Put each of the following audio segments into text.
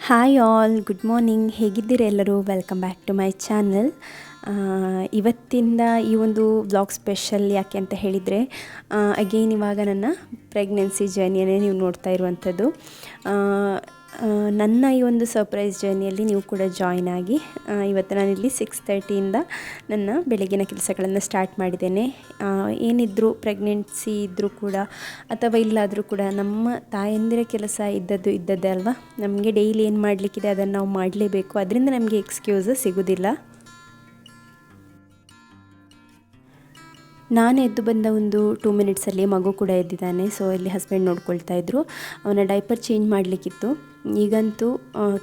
Hi all, good morning. ಹೇಗಿದ್ದೀರಿ ಎಲ್ಲರೂ? Welcome back to my channel. ಇವತ್ತಿಂದ ಈ ಒಂದು ವ್ಲಾಗ್ ಸ್ಪೆಷಲ್ ಯಾಕೆ ಅಂತ ಹೇಳಿದರೆ, ಅಗೇನ್ ಇವಾಗ ನನ್ನ ಪ್ರೆಗ್ನೆನ್ಸಿ ಜರ್ನಿಯನ್ನೇ ನೀವು ನೋಡ್ತಾ ಇರುವಂಥದ್ದು. ನನ್ನ ಈ ಒಂದು ಸರ್ಪ್ರೈಸ್ ಜರ್ನಿಯಲ್ಲಿ ನೀವು ಕೂಡ ಜಾಯ್ನ್ ಆಗಿ. ಇವತ್ತು ನಾನಿಲ್ಲಿ 6:30ಇಂದ ನನ್ನ ಬೆಳಗಿನ ಕೆಲಸಗಳನ್ನು ಸ್ಟಾರ್ಟ್ ಮಾಡಿದ್ದೇನೆ. ಏನಿದ್ದರೂ ಪ್ರೆಗ್ನೆನ್ಸಿ ಇದ್ದರೂ ಕೂಡ ಅಥವಾ ಇಲ್ಲಾದರೂ ಕೂಡ ನಮ್ಮ ತಾಯಂದಿರ ಕೆಲಸ ಇದ್ದದ್ದೇ ಅಲ್ವಾ. ನಮಗೆ ಡೈಲಿ ಏನು ಮಾಡಲಿಕ್ಕಿದೆ ಅದನ್ನು ನಾವು ಮಾಡಲೇಬೇಕು. ಅದರಿಂದ ನಮಗೆ ಎಕ್ಸ್ಕ್ಯೂಸ್ ಸಿಗೋದಿಲ್ಲ. ನಾನು ಎದ್ದು ಬಂದ ಒಂದು 2 ಮಿನಿಟ್ಸಲ್ಲಿ ಮಗು ಕೂಡ ಎದ್ದಿದ್ದಾನೆ. ಸೊ ಇಲ್ಲಿ ಹಸ್ಬೆಂಡ್ ನೋಡ್ಕೊಳ್ತಾ ಇದ್ದರು. ಅವನ ಡೈಪರ್ ಚೇಂಜ್ ಮಾಡಲಿಕ್ಕಿತ್ತು. ಈಗಂತೂ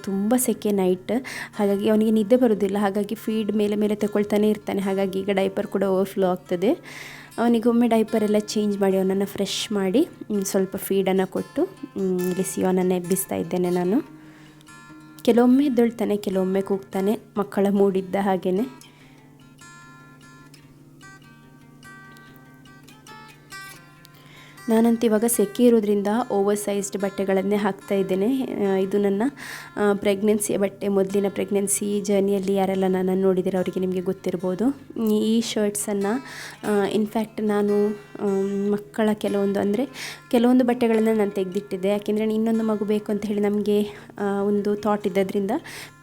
ತುಂಬ ಸೆಕೆ ನೈಟ್, ಹಾಗಾಗಿ ಅವನಿಗೆ ನಿದ್ದೆ ಬರೋದಿಲ್ಲ. ಹಾಗಾಗಿ ಫೀಡ್ ಮೇಲೆ ತಗೊಳ್ತಾನೆ ಇರ್ತಾನೆ. ಹಾಗಾಗಿ ಈಗ ಡೈಪರ್ ಕೂಡ ಓವರ್ಫ್ಲೋ ಆಗ್ತದೆ. ಅವನಿಗೊಮ್ಮೆ ಡೈಪರೆಲ್ಲ ಚೇಂಜ್ ಮಾಡಿ ಅವನನ್ನು ಫ್ರೆಶ್ ಮಾಡಿ ಸ್ವಲ್ಪ ಫೀಡನ್ನು ಕೊಟ್ಟು ಇಲ್ಲಿ ಸಿಯೋನನ್ನು ಎಬ್ಬಿಸ್ತಾ ಇದ್ದೇನೆ ನಾನು. ಕೆಲವೊಮ್ಮೆ ಎದ್ದೊಳ್ತಾನೆ, ಕೆಲವೊಮ್ಮೆ ಕೂಗ್ತಾನೆ. ಮಕ್ಕಳ ಮೂಡಿದ್ದ ಹಾಗೆಯೇ. ನಾನಂತೂ ಇವಾಗ ಸೆಕೆ ಇರೋದ್ರಿಂದ ಓವರ್ ಸೈಜ್ಡ್ ಬಟ್ಟೆಗಳನ್ನೇ ಹಾಕ್ತಾ ಇದ್ದೇನೆ. ಇದು ನನ್ನ ಪ್ರೆಗ್ನೆನ್ಸಿಯ ಬಟ್ಟೆ. ಮೊದಲಿನ ಪ್ರೆಗ್ನೆನ್ಸಿ ಜರ್ನಿಯಲ್ಲಿ ಯಾರೆಲ್ಲ ನನ್ನನ್ನು ನೋಡಿದರೆ ಅವರಿಗೆ ನಿಮಗೆ ಗೊತ್ತಿರ್ಬೋದು. ಈ ಶರ್ಟ್ಸನ್ನು ಇನ್ಫ್ಯಾಕ್ಟ್ ನಾನು ಮಕ್ಕಳ ಕೆಲವೊಂದು ಬಟ್ಟೆಗಳನ್ನು ನಾನು ತೆಗೆದಿಟ್ಟಿದ್ದೆ. ಯಾಕೆಂದರೆ ಇನ್ನೊಂದು ಮಗು ಬೇಕು ಅಂತ ಹೇಳಿ ನಮಗೆ ಒಂದು ಥಾಟ್ ಇದ್ದದ್ರಿಂದ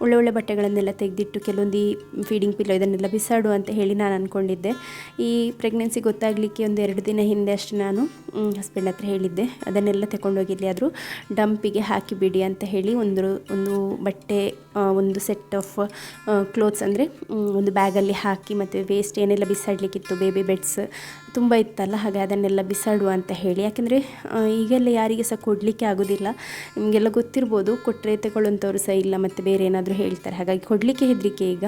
ಒಳ್ಳೆ ಬಟ್ಟೆಗಳನ್ನೆಲ್ಲ ತೆಗೆದಿಟ್ಟು ಕೆಲವೊಂದು ಈ ಫೀಡಿಂಗ್ ಪಿಲ್ಲೋ ಇದನ್ನೆಲ್ಲ ಬಿಸಾಡು ಅಂತ ಹೇಳಿ ನಾನು ಅಂದ್ಕೊಂಡಿದ್ದೆ. ಈ ಪ್ರೆಗ್ನೆನ್ಸಿ ಗೊತ್ತಾಗಲಿಕ್ಕೆ ಒಂದು 2 ದಿನ ಹಿಂದೆ ಅಷ್ಟು ನಾನು ಹಸ್ಬೆಂಡ್ ಹತ್ರ ಹೇಳಿದ್ದೆ, ಅದನ್ನೆಲ್ಲ ತಗೊಂಡೋಗಿಲ್ಲಿ ಆದರೂ ಡಂಪಿಗೆ ಹಾಕಿಬಿಡಿ ಅಂತ ಹೇಳಿ. ಒಂದು ಬಟ್ಟೆ, ಒಂದು ಸೆಟ್ ಆಫ್ ಕ್ಲೋತ್ಸ್ ಅಂದರೆ ಒಂದು ಬ್ಯಾಗಲ್ಲಿ ಹಾಕಿ, ಮತ್ತು ವೇಸ್ಟ್ ಏನೆಲ್ಲ ಬಿಸಾಡಲಿಕ್ಕಿತ್ತು, ಬೇಬಿ ಬೆಡ್ಸ್ ತುಂಬ ಇತ್ತಲ್ಲ, ಹಾಗೆ ಅದನ್ನೆಲ್ಲ ಬಿಸಾಡುವ ಅಂತ ಹೇಳಿ. ಯಾಕೆಂದರೆ ಈಗೆಲ್ಲ ಯಾರಿಗೆ ಸಹ ಕೊಡಲಿಕ್ಕೆ ಆಗೋದಿಲ್ಲ. ನಿಮಗೆಲ್ಲ ಗೊತ್ತಿರ್ಬೋದು, ಕೊಟ್ಟರೆ ತಗೊಳ್ಳುವಂಥವ್ರು ಸಹ ಇಲ್ಲ, ಮತ್ತು ಬೇರೆ ಏನಾದರೂ ಹೇಳ್ತಾರೆ. ಹಾಗಾಗಿ ಕೊಡಲಿಕ್ಕೆ ಹೆದರಿಕೆ ಈಗ.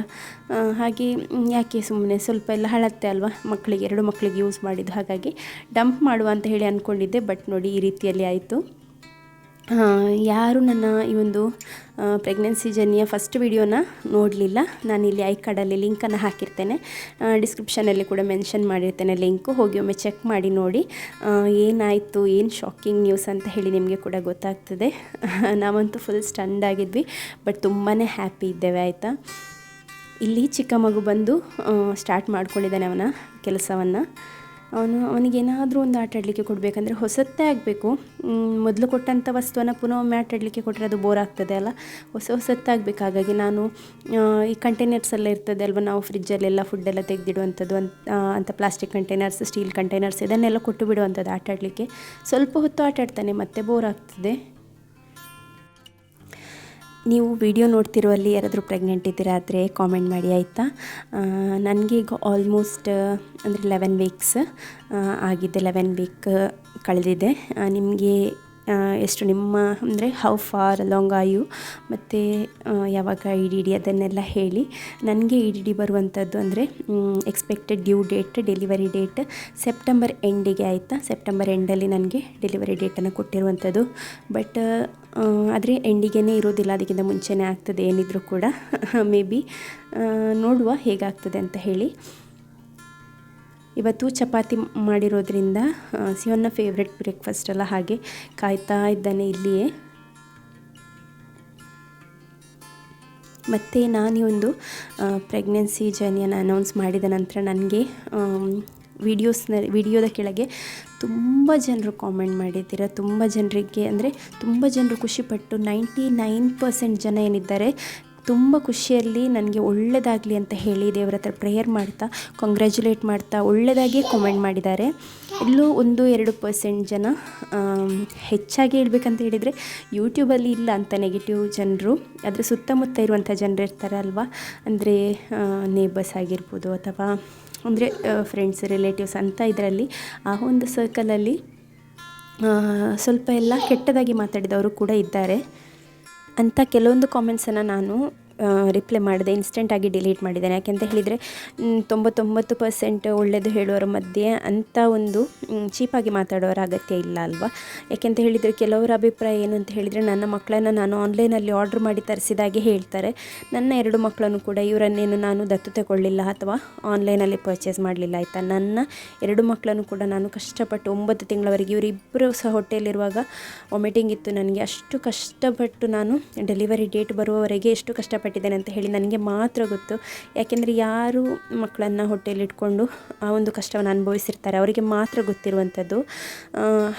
ಹಾಗೆ ಯಾಕೆ ಸುಮ್ಮನೆ ಸ್ವಲ್ಪ ಎಲ್ಲ ಹಳತ್ತೆ ಅಲ್ವಾ, ಮಕ್ಕಳಿಗೆ 2 ಮಕ್ಕಳಿಗೆ ಯೂಸ್ ಮಾಡಿದ್ದು. ಹಾಗಾಗಿ ಡಂಪ್ ಮಾಡುವ ಅಂತ ಹೇಳಿ ಅಂದ್ಕೊಂಡಿದ್ದೆ. ಬಟ್ ನೋಡಿ ಈ ರೀತಿಯಲ್ಲಿ ಆಯಿತು. ಯಾರು ನನ್ನ ಈ ಒಂದು ಪ್ರೆಗ್ನೆನ್ಸಿ ಜರ್ನಿಯ ಫಸ್ಟ್ ವಿಡಿಯೋನ ನೋಡಲಿಲ್ಲ, ನಾನಿಲ್ಲಿ ಐ ಕಾರ್ಡಲ್ಲಿ ಲಿಂಕನ್ನು ಹಾಕಿರ್ತೇನೆ, ಡಿಸ್ಕ್ರಿಪ್ಷನಲ್ಲಿ ಕೂಡ ಮೆನ್ಷನ್ ಮಾಡಿರ್ತೇನೆ ಲಿಂಕು. ಹೋಗಿ ಒಮ್ಮೆ ಚೆಕ್ ಮಾಡಿ ನೋಡಿ ಏನಾಯಿತು, ಏನು ಶಾಕಿಂಗ್ ನ್ಯೂಸ್ ಅಂತ ಹೇಳಿ ನಿಮಗೆ ಕೂಡ ಗೊತ್ತಾಗ್ತದೆ. ನಾವಂತೂ ಫುಲ್ ಸ್ಟಂಡ್ ಆಗಿದ್ವಿ, ಬಟ್ ತುಂಬಾ ಹ್ಯಾಪಿ ಇದ್ದೇವೆ. ಆಯಿತಾ, ಇಲ್ಲಿ ಚಿಕ್ಕ ಮಗು ಬಂದು ಸ್ಟಾರ್ಟ್ ಮಾಡ್ಕೊಂಡಿದ್ದಾನೆ ಅವನ ಕೆಲಸವನ್ನು. ಅವನಿಗೇನಾದರೂ ಒಂದು ಆಟ ಆಡಲಿಕ್ಕೆ ಕೊಡಬೇಕಂದ್ರೆ ಹೊಸತ್ತೇ ಆಗಬೇಕು. ಮೊದಲು ಕೊಟ್ಟಂಥ ವಸ್ತುವನ್ನು ಪುನಃ ಒಮ್ಮೆ ಆಟ ಆಡಲಿಕ್ಕೆ ಕೊಟ್ಟರೆ ಅದು ಬೋರ್ ಆಗ್ತದೆ ಅಲ್ಲ, ಹೊಸತ್ತಾಗಬೇಕು. ಹಾಗಾಗಿ ನಾನು ಈ ಕಂಟೈನರ್ಸ್ ಎಲ್ಲ ಇರ್ತದೆ ಅಲ್ವ, ನಾವು ಫ್ರಿಜ್ಜಲ್ಲೆಲ್ಲ ಫುಡ್ಡೆಲ್ಲ ತೆಗೆದಿಡುವಂಥದ್ದು ಅಂತ ಪ್ಲಾಸ್ಟಿಕ್ ಕಂಟೈನರ್ಸ್, ಸ್ಟೀಲ್ ಕಂಟೈನರ್ಸ್ ಇದನ್ನೆಲ್ಲ ಕೊಟ್ಟು ಬಿಡುವಂಥದ್ದು ಆಟ ಆಡಲಿಕ್ಕೆ. ಸ್ವಲ್ಪ ಹೊತ್ತು ಆಟ ಆಡ್ತಾನೆ, ಮತ್ತೆ ಬೋರ್ ಆಗ್ತದೆ. ನೀವು ವಿಡಿಯೋ ನೋಡ್ತಿರುವಲ್ಲಿ ಯಾರಾದರೂ ಪ್ರೆಗ್ನೆಂಟ್ ಇದ್ದೀರಾ ಆದರೆ ಕಾಮೆಂಟ್ ಮಾಡಿ ಆಯಿತಾ. ನನಗೆ ಈಗ ಆಲ್ಮೋಸ್ಟ್ ಅಂದರೆ 11 ವೀಕ್ಸ್ ಆಗಿದೆ. 11 ವೀಕ್ ಕಳೆದಿದೆ. ನಿಮಗೆ ಎಷ್ಟು ನಿಮ್ಮ ಅಂದರೆ how far along are you, ಮತ್ತು ಯಾವಾಗ ಇ.ಡಿ.ಡಿ ಅದನ್ನೆಲ್ಲ ಹೇಳಿ. ನನಗೆ ಇ.ಡಿ.ಡಿ ಬರುವಂಥದ್ದು ಅಂದರೆ expected due date, delivery date September ಎಂಡಿಗೆ. ಆಯಿತಾ, ಸೆಪ್ಟೆಂಬರ್ ಎಂಡಲ್ಲಿ ನನಗೆ ಡೆಲಿವರಿ ಡೇಟನ್ನು ಕೊಟ್ಟಿರುವಂಥದ್ದು. ಬಟ್ ಆದರೆ ಎಂಡಿಗೇ ಇರೋದಿಲ್ಲ, ಅದಕ್ಕಿಂತ ಮುಂಚೆನೇ ಆಗ್ತದೆ ಏನಿದ್ರೂ ಕೂಡ. ಮೇ ಬಿ ನೋಡುವ ಹೇಗಾಗ್ತದೆ ಅಂತ ಹೇಳಿ. ಇವತ್ತು ಚಪಾತಿ ಮಾಡಿರೋದ್ರಿಂದ ಸಿಯೋನ್ನ ಫೇವ್ರೆಟ್ ಬ್ರೇಕ್ಫಾಸ್ಟ್ ಅಲ್ಲ, ಹಾಗೆ ಕಾಯ್ತಾ ಇದ್ದಾನೆ ಇಲ್ಲಿಯೇ. ಮತ್ತು ನಾನು ಈ ಒಂದು ಪ್ರೆಗ್ನೆನ್ಸಿ ಜರ್ನಿಯನ್ನು ಅನೌನ್ಸ್ ಮಾಡಿದ ನಂತರ ನನಗೆ ವಿಡಿಯೋದ ಕೆಳಗೆ ತುಂಬ ಜನರು ಕಾಮೆಂಟ್ ಮಾಡಿದ್ದೀರ. ತುಂಬ ಜನರು ಖುಷಿಪಟ್ಟು 99% ಜನ ಏನಿದ್ದಾರೆ ತುಂಬ ಖುಷಿಯಲ್ಲಿ ನನಗೆ ಒಳ್ಳೆಯದಾಗಲಿ ಅಂತ ಹೇಳಿ ದೇವರ ಹತ್ರ ಪ್ರೇಯರ್ ಮಾಡ್ತಾ, ಕಾಂಗ್ರ್ಯಾಚುಲೇಟ್ ಮಾಡ್ತಾ ಒಳ್ಳೆಯದಾಗಿ ಕಾಮೆಂಟ್ ಮಾಡಿದ್ದಾರೆ. ಎಲ್ಲೋ 1-2% ಜನ, ಹೆಚ್ಚಾಗಿ ಹೇಳ್ಬೇಕಂತ ಹೇಳಿದರೆ ಯೂಟ್ಯೂಬಲ್ಲಿ ಇಲ್ಲ ಅಂತ ನೆಗೆಟಿವ್ ಜನರು, ಅದರ ಸುತ್ತಮುತ್ತ ಇರುವಂಥ ಜನರು ಇರ್ತಾರೆ ಅಲ್ವಾ, ಅಂದರೆ ನೇಬರ್ಸ್ ಆಗಿರ್ಬೋದು ಅಥವಾ ಅಂದರೆ ಫ್ರೆಂಡ್ಸ್, ರಿಲೇಟಿವ್ಸ್ ಅಂತ. ಇದರಲ್ಲಿ ಆ ಒಂದು ಸರ್ಕಲಲ್ಲಿ ಸ್ವಲ್ಪ ಎಲ್ಲ ಕೆಟ್ಟದಾಗಿ ಮಾತಾಡಿದವರು ಕೂಡ ಇದ್ದಾರೆ. ಅಂತ ಕೆಲವೊಂದು ಕಾಮೆಂಟ್ಸನ್ನು ನಾನು ರಿಪ್ಲೈ ಮಾಡಿದೆ, ಇನ್ಸ್ಟೆಂಟಾಗಿ ಡಿಲೀಟ್ ಮಾಡಿದ್ದೇನೆ. ಯಾಕೆಂತ ಹೇಳಿದರೆ 99% ಒಳ್ಳೆಯದು ಹೇಳೋರ ಮಧ್ಯೆ ಅಂಥ ಒಂದು ಚೀಪಾಗಿ ಮಾತಾಡೋರ ಅಗತ್ಯ ಇಲ್ಲ ಅಲ್ವಾ. ಯಾಕೆಂತ ಹೇಳಿದರೆ ಕೆಲವರ ಅಭಿಪ್ರಾಯ ಏನು ಅಂತ ಹೇಳಿದರೆ, ನನ್ನ ಮಕ್ಕಳನ್ನು ನಾನು ಆನ್ಲೈನಲ್ಲಿ ಆರ್ಡ್ರ್ ಮಾಡಿ ತರಿಸಿದಾಗೆ ಹೇಳ್ತಾರೆ. ನನ್ನ 2 ಮಕ್ಕಳನ್ನು ಕೂಡ ಇವರನ್ನೇನು ನಾನು ದತ್ತು ತಗೊಳ್ಳಿಲ್ಲ ಅಥವಾ ಆನ್ಲೈನಲ್ಲಿ ಪರ್ಚೇಸ್ ಮಾಡಲಿಲ್ಲ ಆಯಿತಾ. ನನ್ನ 2 ಮಕ್ಕಳನ್ನು ಕೂಡ ನಾನು ಕಷ್ಟಪಟ್ಟು 9 ತಿಂಗಳವರೆಗೆ ಇವರಿಬ್ಬರು ಸಹ ಹೊಟ್ಟೆಯಲ್ಲಿರುವಾಗ ವಾಮಿಟಿಂಗ್ ಇತ್ತು ನನಗೆ. ಅಷ್ಟು ಕಷ್ಟಪಟ್ಟು ನಾನು ಡೆಲಿವರಿ ಡೇಟ್ ಬರುವವರೆಗೆ ಎಷ್ಟು ಕಷ್ಟಪಟ್ಟಿದ್ದೇನೆ ಅಂತ ಹೇಳಿ ನನಗೆ ಮಾತ್ರ ಗೊತ್ತು. ಯಾಕೆಂದರೆ ಯಾರು ಮಕ್ಕಳನ್ನು ಹೊಟ್ಟೆಯಲ್ಲಿಟ್ಕೊಂಡು ಆ ಒಂದು ಕಷ್ಟವನ್ನು ಅನುಭವಿಸಿರ್ತಾರೆ ಅವರಿಗೆ ಮಾತ್ರ ಗೊತ್ತಿರುವಂಥದ್ದು.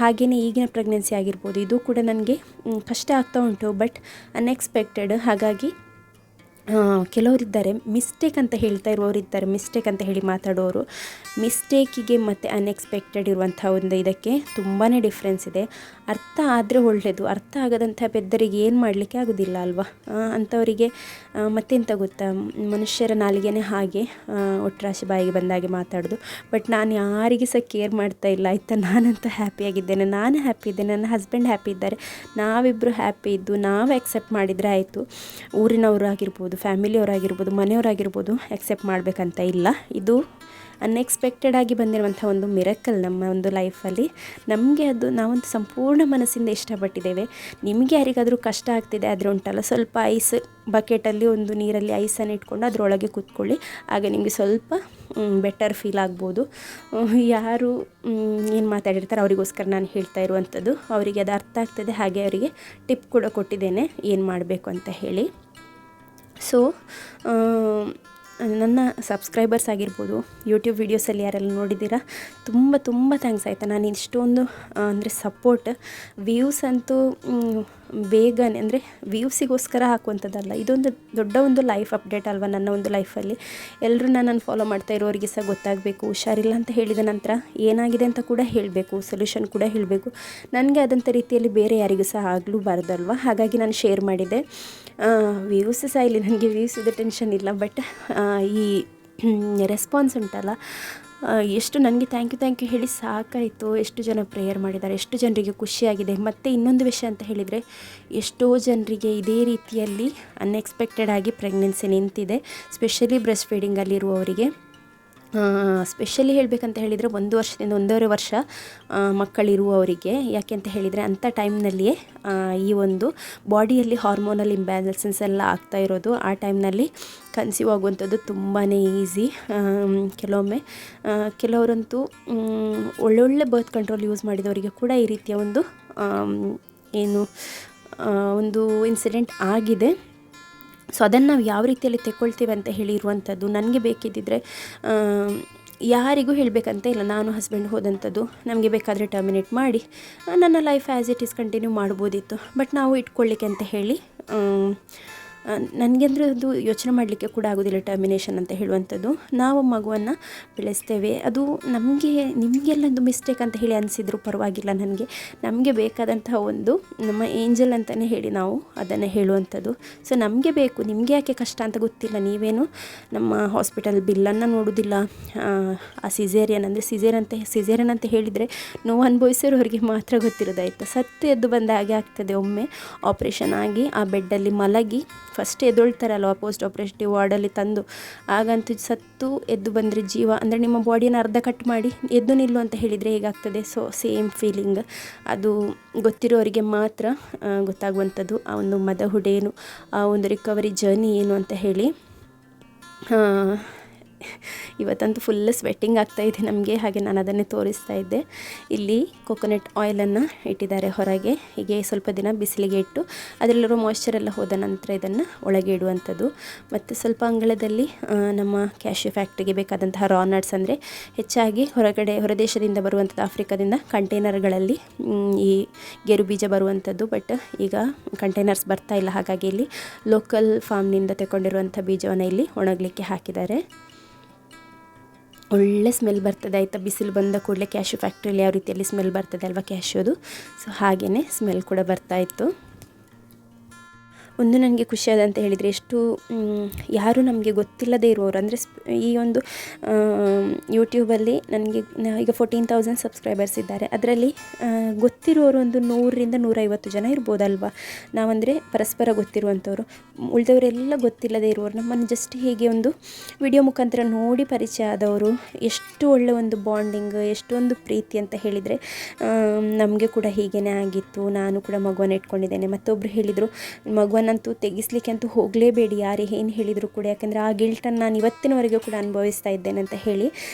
ಹಾಗೆಯೇ ಈಗಿನ ಪ್ರೆಗ್ನೆನ್ಸಿ ಆಗಿರ್ಬೋದು, ಇದು ಕೂಡ ನನಗೆ ಕಷ್ಟ ಆಗ್ತಾ ಉಂಟು, ಬಟ್ ಅನ್ಎಕ್ಸ್ಪೆಕ್ಟೆಡ್. ಹಾಗಾಗಿ ಕೆಲವರಿದ್ದಾರೆ ಮಿಸ್ಟೇಕ್ ಅಂತ ಹೇಳ್ತಾ ಇರುವವರಿದ್ದಾರೆ, ಮಿಸ್ಟೇಕ್ ಅಂತ ಹೇಳಿ ಮಾತಾಡೋರು. ಮಿಸ್ಟೇಕಿಗೆ ಮತ್ತು ಅನ್ಎಕ್ಸ್ಪೆಕ್ಟೆಡ್ ಇರುವಂಥ ಒಂದು ಇದಕ್ಕೆ ತುಂಬಾ ಡಿಫ್ರೆನ್ಸ್ ಇದೆ. ಅರ್ಥ ಆದರೆ ಒಳ್ಳೆಯದು, ಅರ್ಥ ಆಗದಂಥ ಪೆದ್ದರಿಗೆ ಏನು ಮಾಡಲಿಕ್ಕೆ ಆಗೋದಿಲ್ಲ ಅಲ್ವಾ. ಅಂಥವರಿಗೆ ಮತ್ತೆಂತ ಗೊತ್ತಾ, ಮನುಷ್ಯರ ನಾಲಿಗೆನೇ ಹಾಗೆ, ಒಟ್ರಾಶಿ ಬಾಯಿಗೆ ಬಂದಾಗೆ ಮಾತಾಡೋದು. ಬಟ್ ನಾನು ಯಾರಿಗೆ ಸಹ ಕೇರ್ ಮಾಡ್ತಾ ಇಲ್ಲ ಆಯಿತಾ. ನಾನಂತೂ ಹ್ಯಾಪಿಯಾಗಿದ್ದೇನೆ, ನಾನು ಹ್ಯಾಪಿ ಇದ್ದೇನೆ, ನನ್ನ ಹಸ್ಬೆಂಡ್ ಹ್ಯಾಪಿ ಇದ್ದಾರೆ, ನಾವಿಬ್ಬರು ಹ್ಯಾಪಿ ಇದ್ದು ನಾವು ಆ್ಯಕ್ಸೆಪ್ಟ್ ಮಾಡಿದರೆ ಆಯಿತು. ಊರಿನವರು ಆಗಿರ್ಬೋದು, ಫ್ಯಾಮಿಲಿಯವರಾಗಿರ್ಬೋದು, ಮನೆಯವರಾಗಿರ್ಬೋದು ಆ್ಯಕ್ಸೆಪ್ಟ್ ಮಾಡಬೇಕಂತ ಇಲ್ಲ. ಇದು ಅನ್ಎಕ್ಸ್ಪೆಕ್ಟೆಡ್ ಆಗಿ ಬಂದಿರುವಂಥ ಒಂದು ಮಿರಕಲ್ ನಮ್ಮ ಒಂದು ಲೈಫಲ್ಲಿ. ನಮಗೆ ಅದು ನಾವಂತೂ ಸಂಪೂರ್ಣ ಮನಸ್ಸಿಂದ ಇಷ್ಟಪಟ್ಟಿದ್ದೇವೆ. ನಿಮಗೆ ಯಾರಿಗಾದರೂ ಕಷ್ಟ ಆಗ್ತಿದೆ ಆದರೆ ಉಂಟಲ್ಲ, ಸ್ವಲ್ಪ ಐಸ್ ಬಕೆಟಲ್ಲಿ ಒಂದು ನೀರಲ್ಲಿ ಐಸನ್ನು ಇಟ್ಕೊಂಡು ಅದರೊಳಗೆ ಕೂತ್ಕೊಳ್ಳಿ, ಆಗ ನಿಮಗೆ ಸ್ವಲ್ಪ ಬೆಟರ್ ಫೀಲ್ ಆಗ್ಬೋದು. ಯಾರು ಏನು ಮಾತಾಡಿರ್ತಾರೆ ಅವರಿಗೋಸ್ಕರ ನಾನು ಹೇಳ್ತಾ ಇರುವಂಥದ್ದು. ಅವರಿಗೆ ಅದು ಅರ್ಥ ಆಗ್ತದೆ. ಹಾಗೆ ಅವರಿಗೆ ಟಿಪ್ ಕೂಡ ಕೊಟ್ಟಿದ್ದೇನೆ ಏನು ಮಾಡಬೇಕು ಅಂತ ಹೇಳಿ. ಸೊ ನನ್ನ ಸಬ್ಸ್ಕ್ರೈಬರ್ಸ್ ಆಗಿರ್ಬೋದು, ಯೂಟ್ಯೂಬ್ ವೀಡಿಯೋಸಲ್ಲಿ ಯಾರೆಲ್ಲ ನೋಡಿದ್ದೀರಾ, ತುಂಬ ಥ್ಯಾಂಕ್ಸ್ ಆಯಿತಾ. ನಾನು ಇಷ್ಟೊಂದು ಅಂದರೆ ಸಪೋರ್ಟ್, ವ್ಯೂಸ್ ಅಂತೂ ಬೇಗನೆ ಅಂದರೆ ವ್ಯೂಸಿಗೋಸ್ಕರ ಹಾಕುವಂಥದ್ದಲ್ಲ, ಇದೊಂದು ದೊಡ್ಡ ಒಂದು ಲೈಫ್ ಅಪ್ಡೇಟ್ ಅಲ್ವಾ ನನ್ನ ಒಂದು ಲೈಫಲ್ಲಿ. ಎಲ್ಲರೂ ನನ್ನನ್ನು ಫಾಲೋ ಮಾಡ್ತಾ ಇರೋರಿಗೆ ಸಹ ಗೊತ್ತಾಗಬೇಕು. ಹುಷಾರಿಲ್ಲ ಅಂತ ಹೇಳಿದ ನಂತರ ಏನಾಗಿದೆ ಅಂತ ಕೂಡ ಹೇಳಬೇಕು, ಸೊಲ್ಯೂಷನ್ ಕೂಡ ಹೇಳಬೇಕು. ನನಗೆ ಆದಂಥ ರೀತಿಯಲ್ಲಿ ಬೇರೆ ಯಾರಿಗೂ ಸಹ ಆಗಲೂಬಾರ್ದಲ್ವ. ಹಾಗಾಗಿ ನಾನು ಶೇರ್ ಮಾಡಿದೆ. ವ್ಯೂಸ್ ಸಹ ಇಲ್ಲಿ ನನಗೆ ವ್ಯೂಸಿದು ಟೆನ್ಷನ್ ಇಲ್ಲ, ಬಟ್ ಈ ರೆಸ್ಪಾನ್ಸ್ ಉಂಟಲ್ಲ, ಎಷ್ಟು ನನಗೆ ಥ್ಯಾಂಕ್ ಯು ಹೇಳಿ ಸಾಕಾಯಿತು. ಎಷ್ಟು ಜನ ಪ್ರೇಯರ್ ಮಾಡಿದ್ದಾರೆ, ಎಷ್ಟು ಜನರಿಗೆ ಖುಷಿಯಾಗಿದೆ. ಮತ್ತು ಇನ್ನೊಂದು ವಿಷಯ ಅಂತ ಹೇಳಿದರೆ, ಎಷ್ಟೋ ಜನರಿಗೆ ಇದೇ ರೀತಿಯಲ್ಲಿ ಅನ್ಎಕ್ಸ್ಪೆಕ್ಟೆಡ್ ಆಗಿ ಪ್ರೆಗ್ನೆನ್ಸಿ ನಿಂತಿದೆ, ಸ್ಪೆಷಲಿ ಬ್ರೆಸ್ಟ್ ಫೀಡಿಂಗಲ್ಲಿರುವವರಿಗೆ. ಸ್ಪೆಷಲಿ ಹೇಳಬೇಕಂತ ಹೇಳಿದರೆ 1 ವರ್ಷದಿಂದ 1.5 ವರ್ಷ ಮಕ್ಕಳಿರುವವರಿಗೆ. ಯಾಕೆ ಅಂತ ಹೇಳಿದರೆ ಅಂಥ ಟೈಮ್ನಲ್ಲಿಯೇ ಈ ಒಂದು ಬಾಡಿಯಲ್ಲಿ ಹಾರ್ಮೋನಲ್ ಇಂಬ್ಯಾಲೆನ್ಸಸ್ ಎಲ್ಲ ಆಗ್ತಾ ಇರೋದು. ಆ ಟೈಮ್ನಲ್ಲಿ ಕನ್ಸೀವ್ ಆಗುವಂಥದ್ದು ತುಂಬಾ ಈಸಿ. ಕೆಲವರಂತೂ ಒಳ್ಳೊಳ್ಳೆ ಬರ್ತ್ ಕಂಟ್ರೋಲ್ ಯೂಸ್ ಮಾಡಿದವರಿಗೆ ಕೂಡ ಈ ರೀತಿಯ ಒಂದು ಒಂದು ಇನ್ಸಿಡೆಂಟ್ ಆಗಿದೆ. ಸೊ ಅದನ್ನು ನಾವು ಯಾವ ರೀತಿಯಲ್ಲಿ ತೆಕ್ಕೊಳ್ತೀವಿ ಅಂತ ಹೇಳಿರುವಂಥದ್ದು. ನನಗೆ ಬೇಕಿದ್ದಿದ್ರೆ ಯಾರಿಗೂ ಹೇಳಬೇಕಂತ ಇಲ್ಲ, ನಾನು ಹಸ್ಬೆಂಡ್ ಹೋದಂಥದ್ದು. ನಮಗೆ ಬೇಕಾದರೆ ಟರ್ಮಿನೇಟ್ ಮಾಡಿ ನನ್ನ life as it is continue ಮಾಡ್ಬೋದಿತ್ತು. ಬಟ್ ನಾವು ಇಟ್ಕೊಳ್ಳಿಕ್ಕೆ ಅಂತ ಹೇಳಿ ನನಗೆ ಅಂದರೆ ಅದು ಯೋಚನೆ ಮಾಡಲಿಕ್ಕೆ ಕೂಡ ಆಗೋದಿಲ್ಲ ಟರ್ಮಿನೇಷನ್ ಅಂತ ಹೇಳುವಂಥದ್ದು. ನಾವು ಮಗುವನ್ನು ಬೆಳೆಸ್ತೇವೆ, ಅದು ನಿಮಗೆಲ್ಲ ಒಂದು ಮಿಸ್ಟೇಕ್ ಅಂತ ಹೇಳಿ ಅನಿಸಿದ್ರು ಪರವಾಗಿಲ್ಲ. ನಮಗೆ ಬೇಕಾದಂತಹ ಒಂದು ನಮ್ಮ ಏಂಜಲ್ ಅಂತಲೇ ಹೇಳಿ ನಾವು ಅದನ್ನು ಹೇಳುವಂಥದ್ದು. ಸೊ ನಮಗೆ ಬೇಕು, ನಿಮಗೆ ಯಾಕೆ ಕಷ್ಟ ಅಂತ ಗೊತ್ತಿಲ್ಲ. ನೀವೇನು ನಮ್ಮ ಹಾಸ್ಪಿಟಲ್ ಬಿಲ್ಲನ್ನು ನೋಡೋದಿಲ್ಲ. ಆ ಸಿಸೇರಿಯನ್ ಅಂತ ಹೇಳಿದರೆ ನೋವು ಅನುಭವಿಸಿರೋರಿಗೆ ಮಾತ್ರ ಗೊತ್ತಿರೋದಾಯ್ತು. ಸತ್ತು ಎದ್ದು ಬಂದ ಹಾಗೆ ಆಗ್ತದೆ ಒಮ್ಮೆ ಆಪ್ರೇಷನ್ ಆಗಿ ಆ ಬೆಡ್ಡಲ್ಲಿ ಮಲಗಿ ಫಸ್ಟ್ ಎದ್ದೊಳ್ತಾರಲ್ವ ಪೋಸ್ಟ್ ಆಪ್ರೇಟಿವ್ ವಾರ್ಡಲ್ಲಿ ತಂದು, ಆಗಂತೂ ಸತ್ತು ಎದ್ದು ಬಂದರೆ ಜೀವ ಅಂದರೆ ನಿಮ್ಮ ಬಾಡಿಯನ್ನು ಅರ್ಧ ಕಟ್ ಮಾಡಿ ಎದ್ದು ನಿಲ್ಲು ಅಂತ ಹೇಳಿದರೆ ಹೇಗಾಗ್ತದೆ. ಸೊ ಸೇಮ್ ಫೀಲಿಂಗ್ ಅದು ಗೊತ್ತಿರೋರಿಗೆ ಮಾತ್ರ ಗೊತ್ತಾಗುವಂಥದ್ದು. ಆ ಒಂದು ಮದರ್ಹುಡ್ ಏನು, ಆ ಒಂದು ರಿಕವರಿ ಜರ್ನಿ ಏನು ಅಂತ ಹೇಳಿ. ಇವತ್ತಂತೂ ಫುಲ್ ಸ್ವೆಟ್ಟಿಂಗ್ ಆಗ್ತಾಯಿದೆ ನಮಗೆ. ಹಾಗೆ ನಾನು ಅದನ್ನೇ ತೋರಿಸ್ತಾ ಇದ್ದೆ. ಇಲ್ಲಿ ಕೊಕೊನಟ್ ಆಯಿಲನ್ನು ಇಟ್ಟಿದ್ದಾರೆ ಹೊರಗೆ. ಹೀಗೆ ಸ್ವಲ್ಪ ದಿನ ಬಿಸಿಲಿಗೆ ಇಟ್ಟು ಅದರಲ್ಲಿರೋ ಮಾಯ್ಶ್ಚರೆಲ್ಲ ಹೋದ ನಂತರ ಇದನ್ನು ಒಳಗೆ ಇಡುವಂಥದ್ದು. ಮತ್ತು ಸ್ವಲ್ಪ ಅಂಗಳದಲ್ಲಿ ನಮ್ಮ ಕ್ಯಾಶ್ಯೂ ಫ್ಯಾಕ್ಟ್ರಿಗೆ ಬೇಕಾದಂತಹ ರಾ ನಟ್ಸ್ ಅಂದರೆ ಹೆಚ್ಚಾಗಿ ಹೊರದೇಶದಿಂದ ಬರುವಂಥದ್ದು, ಆಫ್ರಿಕಾದಿಂದ ಕಂಟೈನರ್ಗಳಲ್ಲಿ ಈ ಗೇರು ಬೀಜ ಬರುವಂಥದ್ದು. ಬಟ್ ಈಗ ಕಂಟೈನರ್ಸ್ ಬರ್ತಾ ಇಲ್ಲ, ಹಾಗಾಗಿ ಇಲ್ಲಿ ಲೋಕಲ್ ಫಾರ್ಮ್ನಿಂದ ತಗೊಂಡಿರುವಂಥ ಬೀಜವನ್ನು ಇಲ್ಲಿ ಒಣಗಲಿಕ್ಕೆ ಹಾಕಿದ್ದಾರೆ. ಒಳ್ಳೆ ಸ್ಮೆಲ್ ಬರ್ತದೆ ಆಯಿತಾ. ಬಿಸಿಲು ಬಂದ ಕೂಡಲೇ ಕ್ಯಾಶ್ಯೂ ಫ್ಯಾಕ್ಟ್ರಿಯಲ್ಲಿ ಯಾವ ರೀತಿಯಲ್ಲಿ ಸ್ಮೆಲ್ ಬರ್ತದೆ ಅಲ್ವಾ ಕ್ಯಾಶ್ಯೂದು, ಸೊ ಹಾಗೆಯೇ ಸ್ಮೆಲ್ ಕೂಡ ಬರ್ತಾಯಿತ್ತು. ಒಂದು ನನಗೆ ಖುಷಿಯಾದ ಅಂತ ಹೇಳಿದರೆ ಎಷ್ಟು ಯಾರು ನಮಗೆ ಗೊತ್ತಿಲ್ಲದೇ ಇರುವವರು ಅಂದರೆ ಈ ಒಂದು ಯೂಟ್ಯೂಬಲ್ಲಿ ನನಗೆ ಈಗ 14,000 ಸಬ್ಸ್ಕ್ರೈಬರ್ಸ್ ಇದ್ದಾರೆ. ಅದರಲ್ಲಿ ಗೊತ್ತಿರುವವರು ಒಂದು 100ರಿಂದ 150 ಜನ ಇರ್ಬೋದಲ್ವ. ನಾವಂದರೆ ಪರಸ್ಪರ ಗೊತ್ತಿರುವಂಥವ್ರು. ಉಳಿದವರೆಲ್ಲ ಗೊತ್ತಿಲ್ಲದೇ ಇರುವವರು ನಮ್ಮನ್ನು ಜಸ್ಟ್ ಹೀಗೆ ಒಂದು ವಿಡಿಯೋ ಮುಖಾಂತರ ನೋಡಿ ಪರಿಚಯ ಆದವರು. ಎಷ್ಟು ಒಳ್ಳೆ ಒಂದು ಬಾಂಡಿಂಗ್, ಎಷ್ಟೊಂದು ಪ್ರೀತಿ ಅಂತ ಹೇಳಿದರೆ ನಮಗೆ ಕೂಡ ಹೀಗೇ ಆಗಿತ್ತು. ನಾನು ಕೂಡ ಮಗುವನ್ನು ಇಟ್ಕೊಂಡಿದ್ದೇನೆ. ಮತ್ತೊಬ್ಬರು ಹೇಳಿದರು, ಮಗುವನ್ನಂತೂ ತೆಗಿಸ್ಲಿಕ್ಕೆ ಅಂತೂ ಹೋಗಲೇಬೇಡಿ, ಯಾರೇ ಏನು ಹೇಳಿದರು ಕೂಡ, ಯಾಕೆಂದರೆ ಆ ಗಿಲ್ಟನ್ನು ನಾನು ಇವತ್ತಿನವರೆಗೂ ಕೂಡ ಅನುಭವಿಸ್ತಾ ಇದ್ದೇನೆ ಅಂತ ಹೇಳಿ.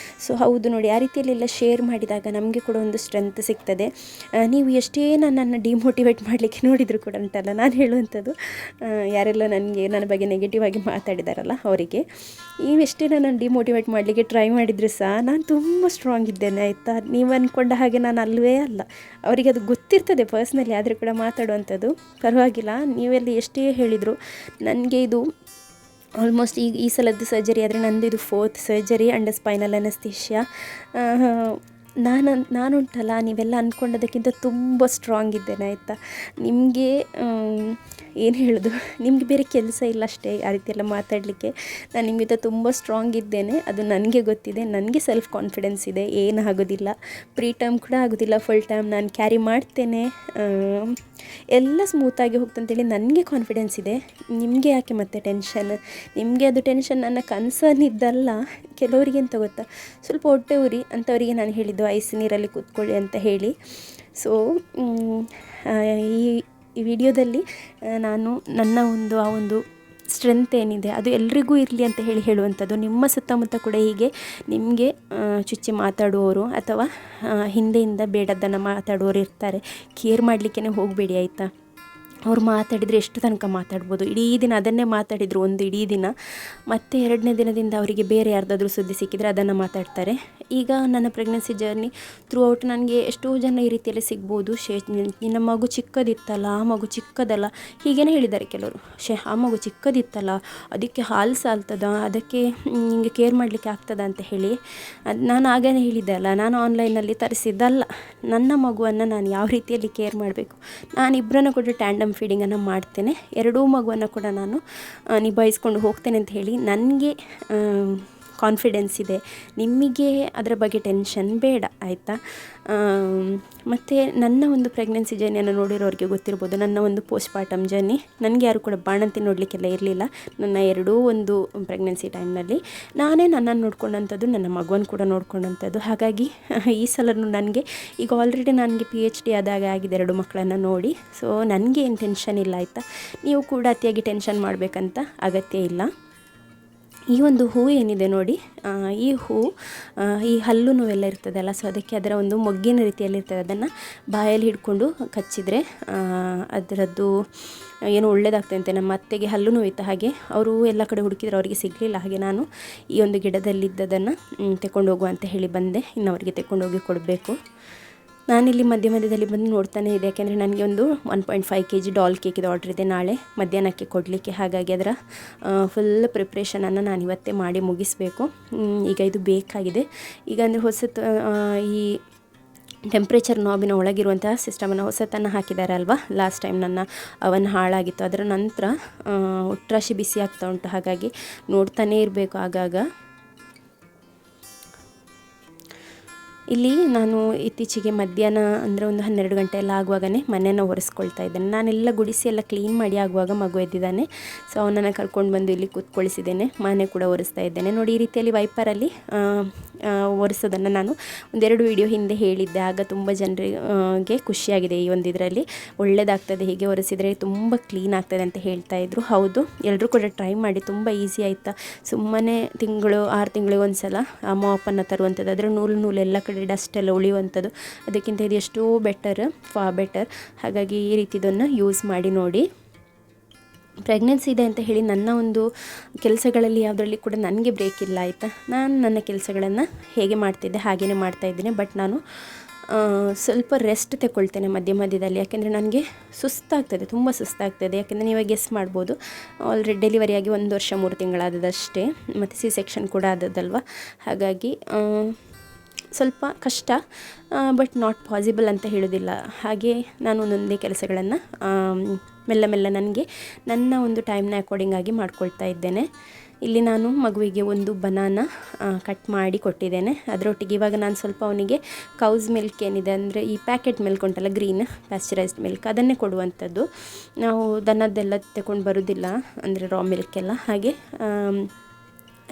ಸೊ ಹೌದು ನೋಡಿ, ಆ ರೀತಿಯಲ್ಲೆಲ್ಲ ಶೇರ್ ಮಾಡಿದಾಗ ನಮಗೆ ಕೂಡ ಒಂದು ಸ್ಟ್ರೆಂತ್ ಸಿಗ್ತದೆ. ನೀವು ಎಷ್ಟೇ ನನ್ನನ್ನು ಡಿಮೋಟಿವೇಟ್ ಮಾಡಲಿಕ್ಕೆ ನೋಡಿದರೂ ಕೂಡ ಉಂಟಲ್ಲ, ನಾನು ಹೇಳುವಂಥದ್ದು ಯಾರೆಲ್ಲ ನನ್ನ ಬಗ್ಗೆ ನೆಗೆಟಿವ್ ಆಗಿ ಮಾತಾಡಿದಾರಲ್ಲ ಅವರಿಗೆ, ನೀವೆಷ್ಟೇ ನನ್ನನ್ನು ಡಿಮೋಟಿವೇಟ್ ಮಾಡಲಿಕ್ಕೆ ಟ್ರೈ ಮಾಡಿದರೂ ಸಹ ನಾನು ತುಂಬ ಸ್ಟ್ರಾಂಗ್ ಇದ್ದೇನೆ ಆಯಿತಾ. ನೀವು ಅಂದ್ಕೊಂಡ ಹಾಗೆ ನಾನು ಅಲ್ಲವೇ ಅಲ್ಲ. ಅವರಿಗೆ ಅದು ಗೊತ್ತಿರ್ತದೆ ಪರ್ಸ್ನಲಿ, ಆದರೆ ಕೂಡ ಮಾತಾಡುವಂಥದ್ದು ಪರವಾಗಿಲ್ಲ. ನೀವೆಲ್ಲ ಎಷ್ಟೇ ಹೇಳಿದರು, ನನಗೆ ಇದು ಆಲ್ಮೋಸ್ಟ್ ಈ ಸಲದ್ದು ಸರ್ಜರಿ ಆದರೆ ನಂದು ಇದು 4th surgery under spinal anaesthesia. ನಾನುಂಟಲ್ಲ, ನೀವೆಲ್ಲ ಅಂದ್ಕೊಂಡೋದಕ್ಕಿಂತ ತುಂಬ ಸ್ಟ್ರಾಂಗ್ ಇದ್ದೇನೆ ಆಯಿತಾ. ನಿಮಗೆ ಏನು ಹೇಳೋದು, ನಿಮಗೆ ಬೇರೆ ಕೆಲಸ ಇಲ್ಲ ಅಷ್ಟೇ ಆ ರೀತಿಯೆಲ್ಲ ಮಾತಾಡಲಿಕ್ಕೆ. ನಾನು ನಿಮ್ಗಿಂತ ತುಂಬ ಸ್ಟ್ರಾಂಗ್ ಇದ್ದೇನೆ, ಅದು ನನಗೆ ಗೊತ್ತಿದೆ. ನನಗೆ ಸೆಲ್ಫ್ ಕಾನ್ಫಿಡೆನ್ಸ್ ಇದೆ, ಏನಾಗೋದಿಲ್ಲ. ಪ್ರೀ ಟರ್ಮ್ ಕೂಡ ಆಗೋದಿಲ್ಲ, ಫುಲ್ ಟೈಮ್ ನಾನು ಕ್ಯಾರಿ ಮಾಡ್ತೇನೆ, ಎಲ್ಲ ಸ್ಮೂತಾಗಿ ಹೋಗ್ತಂತೇಳಿ ನನಗೆ ಕಾನ್ಫಿಡೆನ್ಸ್ ಇದೆ. ನಿಮಗೆ ಯಾಕೆ ಮತ್ತೆ ಟೆನ್ಷನ್? ನಿಮಗೆ ಅದು ಟೆನ್ಷನ್ ನನ್ನ ಕನ್ಸರ್ನ್ ಇದ್ದಲ್ಲ. ಕೆಲವರಿಗೆ ಎಂತ ಗೊತ್ತಾ, ಸ್ವಲ್ಪ ಹೊಟ್ಟೆ ಉರಿ ಅಂಥವರಿಗೆ ನಾನು ಹೇಳಿದ್ದು ಐಸ್ ನೀರಲ್ಲಿ ಕೂತ್ಕೊಳ್ಳಿ ಅಂತ ಹೇಳಿ. ಸೊ ಈ ವಿಡಿಯೋದಲ್ಲಿ ನಾನು ನನ್ನ ಆ ಒಂದು ಸ್ಟ್ರೆಂತ್ ಏನಿದೆ ಅದು ಎಲ್ರಿಗೂ ಇರಲಿ ಅಂತ ಹೇಳುವಂಥದ್ದು. ನಿಮ್ಮ ಸುತ್ತಮುತ್ತ ಕೂಡ ಹೀಗೆ ನಿಮಗೆ ಚುಚ್ಚಿ ಮಾತಾಡುವವರು ಅಥವಾ ಹಿಂದೆಯಿಂದ ಬೇಡದ್ದನ್ನು ಮಾತಾಡುವವರು ಇರ್ತಾರೆ. ಕೇರ್ ಮಾಡಲಿಕ್ಕೇ ಹೋಗಬೇಡಿ ಆಯಿತಾ. ಅವ್ರು ಮಾತಾಡಿದರೆ ಎಷ್ಟು ತನಕ ಮಾತಾಡ್ಬೋದು, ಇಡೀ ದಿನ ಅದನ್ನೇ ಮಾತಾಡಿದರು ಒಂದು ಇಡೀ ದಿನ. ಮತ್ತು 2ನೇ ದಿನದಿಂದ ಅವರಿಗೆ ಬೇರೆ ಯಾರ್ದಾದ್ರೂ ಸುದ್ದಿ ಸಿಕ್ಕಿದರೆ ಅದನ್ನು ಮಾತಾಡ್ತಾರೆ. ಈಗ ನನ್ನ ಪ್ರೆಗ್ನೆನ್ಸಿ ಜರ್ನಿ ಥ್ರೂ ಔಟ್ ನನಗೆ ಎಷ್ಟೋ ಜನ ಈ ರೀತಿಯಲ್ಲಿ ಸಿಗ್ಬೋದು. ನಿನ್ನ ಮಗು ಚಿಕ್ಕದಿತ್ತಲ್ಲ, ಆ ಮಗು ಚಿಕ್ಕದಲ್ಲ, ಹೀಗೇ ಹೇಳಿದ್ದಾರೆ ಕೆಲವರು. ಆ ಮಗು ಚಿಕ್ಕದಿತ್ತಲ್ಲ, ಅದಕ್ಕೆ ಹಾಲು ಸಾಲ್ತದ, ಅದಕ್ಕೆ ನಿಮಗೆ ಕೇರ್ ಮಾಡಲಿಕ್ಕೆ ಆಗ್ತದ ಅಂತ ಹೇಳಿ. ನಾನು ಆಗಲೇ ಹೇಳಿದ್ದೆ ಅಲ್ಲ, ನಾನು ಆನ್ಲೈನಲ್ಲಿ ತರಿಸಿದ್ದಲ್ಲ. ನನ್ನ ಮಗುವನ್ನು ನಾನು ಯಾವ ರೀತಿಯಲ್ಲಿ ಕೇರ್ ಮಾಡಬೇಕು, ನಾನು ಇಬ್ಬರನ್ನು ಕೂಡ ಟ್ಯಾಂಡಮ್ ಫೀಡಿಂಗನ್ನು ಮಾಡ್ತೇನೆ, ಎರಡೂ ಮಗುವನ್ನು ಕೂಡ ನಾನು ನಿಭಾಯಿಸ್ಕೊಂಡು ಹೋಗ್ತೇನೆ ಅಂತ ಹೇಳಿ ನನಗೆ ಕಾನ್ಫಿಡೆನ್ಸ್ ಇದೆ. ನಿಮಗೆ ಅದರ ಬಗ್ಗೆ ಟೆನ್ಷನ್ ಬೇಡ ಆಯಿತಾ. ಮತ್ತು ನನ್ನ ಒಂದು ಪ್ರೆಗ್ನೆನ್ಸಿ ಜರ್ನಿಯನ್ನು ನೋಡಿರೋರಿಗೆ ಗೊತ್ತಿರ್ಬೋದು, ನನ್ನ ಒಂದು ಪೋಸ್ಟ್ಪಾರ್ಟಮ್ ಜರ್ನಿ. ನನಗೆ ಯಾರು ಕೂಡ ಬಾಣಂತಿ ನೋಡಲಿಕ್ಕೆಲ್ಲ ಇರಲಿಲ್ಲ. ನನ್ನ ಎರಡೂ ಒಂದು ಪ್ರೆಗ್ನೆನ್ಸಿ ಟೈಮ್ನಲ್ಲಿ ನಾನೇ ನನ್ನನ್ನು ನೋಡ್ಕೊಂಡಂಥದ್ದು, ನನ್ನ ಮಗುವನ್ನು ಕೂಡ ನೋಡ್ಕೊಂಡಂಥದ್ದು. ಹಾಗಾಗಿ ಈ ಸಲನೂ ನನಗೆ ಈಗ ಆಲ್ರೆಡಿ ನನಗೆ PhD ಆದಾಗ ಆಗಿದೆ 2 ಮಕ್ಕಳನ್ನು ನೋಡಿ. ಸೊ ನನಗೆ ಏನು ಟೆನ್ಷನ್ ಇಲ್ಲ ಆಯಿತಾ. ನೀವು ಕೂಡ ಅತಿಯಾಗಿ ಟೆನ್ಷನ್ ಮಾಡಬೇಕಂತ ಅಗತ್ಯ ಇಲ್ಲ. ಈ ಒಂದು ಹೂ ಏನಿದೆ ನೋಡಿ, ಈ ಹೂ ಈ ಹಲ್ಲು ನೋವೆಲ್ಲ ಇರ್ತದಲ್ಲ, ಸೊ ಅದಕ್ಕೆ ಅದರ ಒಂದು ಮೊಗ್ಗಿನ ರೀತಿಯಲ್ಲಿ ಇರ್ತದೆ. ಅದನ್ನು ಬಾಯಲ್ಲಿ ಹಿಡ್ಕೊಂಡು ಕಚ್ಚಿದರೆ ಅದರದ್ದು ಏನೋ ಒಳ್ಳೆಯದಾಗ್ತದೆ ಅಂತೆ. ನಮ್ಮ ಅತ್ತೆಗೆ ಹಲ್ಲು ನೋವಿತ್ತು, ಹಾಗೆ ಅವರು ಎಲ್ಲ ಕಡೆ ಹುಡುಕಿದ್ರು, ಅವರಿಗೆ ಸಿಗಲಿಲ್ಲ. ಹಾಗೆ ನಾನು ಈ ಒಂದು ಗಿಡದಲ್ಲಿದ್ದದನ್ನು ತಗೊಂಡು ಹೋಗುವ ಅಂತ ಹೇಳಿ ಬಂದೆ. ಇನ್ನು ಅವರಿಗೆ ತಗೊಂಡೋಗಿ ಕೊಡಬೇಕು. ನಾನಿಲ್ಲಿ ಮಧ್ಯದಲ್ಲಿ ಬಂದು ನೋಡ್ತಾನೆ ಇದೆ, ಯಾಕೆಂದರೆ ನನಗೆ ಒಂದು 1.5 kg ಡಾಲ್ ಕೇಕಿದು ಆರ್ಡ್ರ್ ಇದೆ ನಾಳೆ ಮಧ್ಯಾಹ್ನಕ್ಕೆ ಕೊಡಲಿಕ್ಕೆ. ಹಾಗಾಗಿ ಅದರ ಫುಲ್ ಪ್ರಿಪ್ರೇಷನನ್ನು ನಾನು ಇವತ್ತೇ ಮಾಡಿ ಮುಗಿಸಬೇಕು. ಈಗ ಇದು ಬೇಕಾಗಿದೆ. ಈಗ ಅಂದರೆ ಈ ಟೆಂಪ್ರೇಚರ್ ನಾಬಿನ ಒಳಗಿರುವಂತಹ ಸಿಸ್ಟಮನ್ನು ಹೊಸತನ್ನು ಹಾಕಿದ್ದಾರೆ ಅಲ್ವಾ. ಲಾಸ್ಟ್ ಟೈಮ್ ನನ್ನ ಅವನ್ ಹಾಳಾಗಿತ್ತು. ಅದರ ನಂತರ ಒಟ್ರಾಶಿ ಬಿಸಿ ಆಗ್ತಾ ಉಂಟು, ಹಾಗಾಗಿ ನೋಡ್ತಾನೇ ಇರಬೇಕು ಆಗಾಗ. ಇಲ್ಲಿ ನಾನು ಇತ್ತೀಚೆಗೆ ಮಧ್ಯಾಹ್ನ ಅಂದರೆ ಒಂದು 12 ಗಂಟೆ ಎಲ್ಲ ಆಗುವಾಗಲೇ ಮನೆಯನ್ನು ಒರೆಸ್ಕೊಳ್ತಾ ಇದ್ದೇನೆ. ನಾನೆಲ್ಲ ಗುಡಿಸಿ ಎಲ್ಲ ಕ್ಲೀನ್ ಮಾಡಿ ಆಗುವಾಗ ಮಗು ಎದ್ದಿದ್ದಾನೆ. ಸೊ ಅವನನ್ನು ಕರ್ಕೊಂಡು ಬಂದು ಇಲ್ಲಿ ಕೂತ್ಕೊಳಿಸಿದ್ದೇನೆ. ಮನೆ ಕೂಡ ಒರೆಸ್ತಾ ಇದ್ದೇನೆ ನೋಡಿ. ಈ ರೀತಿಯಲ್ಲಿ ವೈಪರಲ್ಲಿ ಒರೆಸೋದನ್ನು ನಾನು 1-2 ವಿಡಿಯೋ ಹಿಂದೆ ಹೇಳಿದ್ದೆ. ಆಗ ತುಂಬ ಜನರಿಗೆ ಖುಷಿಯಾಗಿದೆ. ಈ ಒಂದು ಇದರಲ್ಲಿ ಒಳ್ಳೆಯದಾಗ್ತದೆ, ಹೀಗೆ ಒರೆಸಿದರೆ ತುಂಬ ಕ್ಲೀನ್ ಆಗ್ತದೆ ಅಂತ ಹೇಳ್ತಾಯಿದ್ರು. ಹೌದು, ಎಲ್ಲರೂ ಕೂಡ ಟ್ರೈ ಮಾಡಿ, ತುಂಬ ಈಸಿ ಆಯಿತಾ. ಸುಮ್ಮನೆ 6 ತಿಂಗಳಿಗೆ ಒಂದು ಸಲ ಮಾಪನ್ನು ತರುವಂಥದ್ದು, ಅದರ ನೂಲೆಲ್ಲ ಕಡೆ ಡಸ್ಟ್ ಎಲ್ಲ ಉಳಿಯುವಂಥದ್ದು. ಅದಕ್ಕಿಂತ ಇದು ಎಷ್ಟೋ ಬೆಟರ್. ಹಾಗಾಗಿ ಈ ರೀತಿದನ್ನು ಯೂಸ್ ಮಾಡಿ ನೋಡಿ. ಪ್ರೆಗ್ನೆನ್ಸಿ ಇದೆ ಅಂತ ಹೇಳಿ ನನ್ನ ಒಂದು ಕೆಲಸಗಳಲ್ಲಿ ಯಾವುದರಲ್ಲಿ ಕೂಡ ನನಗೆ ಬ್ರೇಕ್ ಇಲ್ಲ ಆಯಿತಾ. ನಾನು ನನ್ನ ಕೆಲಸಗಳನ್ನು ಹೇಗೆ ಮಾಡ್ತಿದ್ದೆ ಹಾಗೆಯೇ ಮಾಡ್ತಾಯಿದ್ದೇನೆ. ಬಟ್ ನಾನು ಸ್ವಲ್ಪ ರೆಸ್ಟ್ ತಗೊಳ್ತೇನೆ ಮಧ್ಯದಲ್ಲಿ, ಯಾಕೆಂದರೆ ನನಗೆ ಸುಸ್ತಾಗ್ತದೆ, ತುಂಬ ಸುಸ್ತಾಗ್ತದೆ. ಯಾಕೆಂದರೆ ನೀವೇ ಗೆಸ್ ಮಾಡ್ಬೋದು, ಆಲ್ರೆಡಿ ಡೆಲಿವರಿಯಾಗಿ 1 ವರ್ಷ 3 ತಿಂಗಳಾದದಷ್ಟೇ, ಮತ್ತು C-ಸೆಕ್ಷನ್ ಕೂಡ ಆದದ್ದಲ್ವ. ಹಾಗಾಗಿ ಸ್ವಲ್ಪ ಕಷ್ಟ, ಬಟ್ ನಾಟ್ ಪಾಸಿಬಲ್ ಅಂತ ಹೇಳೋದಿಲ್ಲ. ಹಾಗೆ ನಾನು ಒಂದೊಂದೇ ಕೆಲಸಗಳನ್ನು ಮೆಲ್ಲ ಮೆಲ್ಲ ನನಗೆ ನನ್ನ ಒಂದು ಟೈಮ್ನ ಅಕಾರ್ಡಿಂಗ್ ಆಗಿ ಮಾಡ್ಕೊಳ್ತಾ ಇದ್ದೇನೆ. ಇಲ್ಲಿ ನಾನು ಮಗುವಿಗೆ ಒಂದು ಬನಾನ ಕಟ್ ಮಾಡಿ ಕೊಟ್ಟಿದ್ದೇನೆ. ಅದರೊಟ್ಟಿಗೆ ಇವಾಗ ನಾನು ಸ್ವಲ್ಪ ಅವನಿಗೆ ಕೌಸ್ ಮಿಲ್ಕ್ ಏನಿದೆ ಅಂದರೆ ಈ ಪ್ಯಾಕೆಟ್ ಮಿಲ್ಕ್ ಉಂಟಲ್ಲ, ಗ್ರೀನ್ ಪ್ಯಾಸ್ಚರೈಸ್ಡ್ ಮಿಲ್ಕ್, ಅದನ್ನೇ ಕೊಡುವಂಥದ್ದು. ನಾವು ದನದ್ದೆಲ್ಲ ತಗೊಂಡು ಬರೋದಿಲ್ಲ, ಅಂದರೆ ರಾ ಮಿಲ್ಕೆಲ್ಲ. ಹಾಗೆ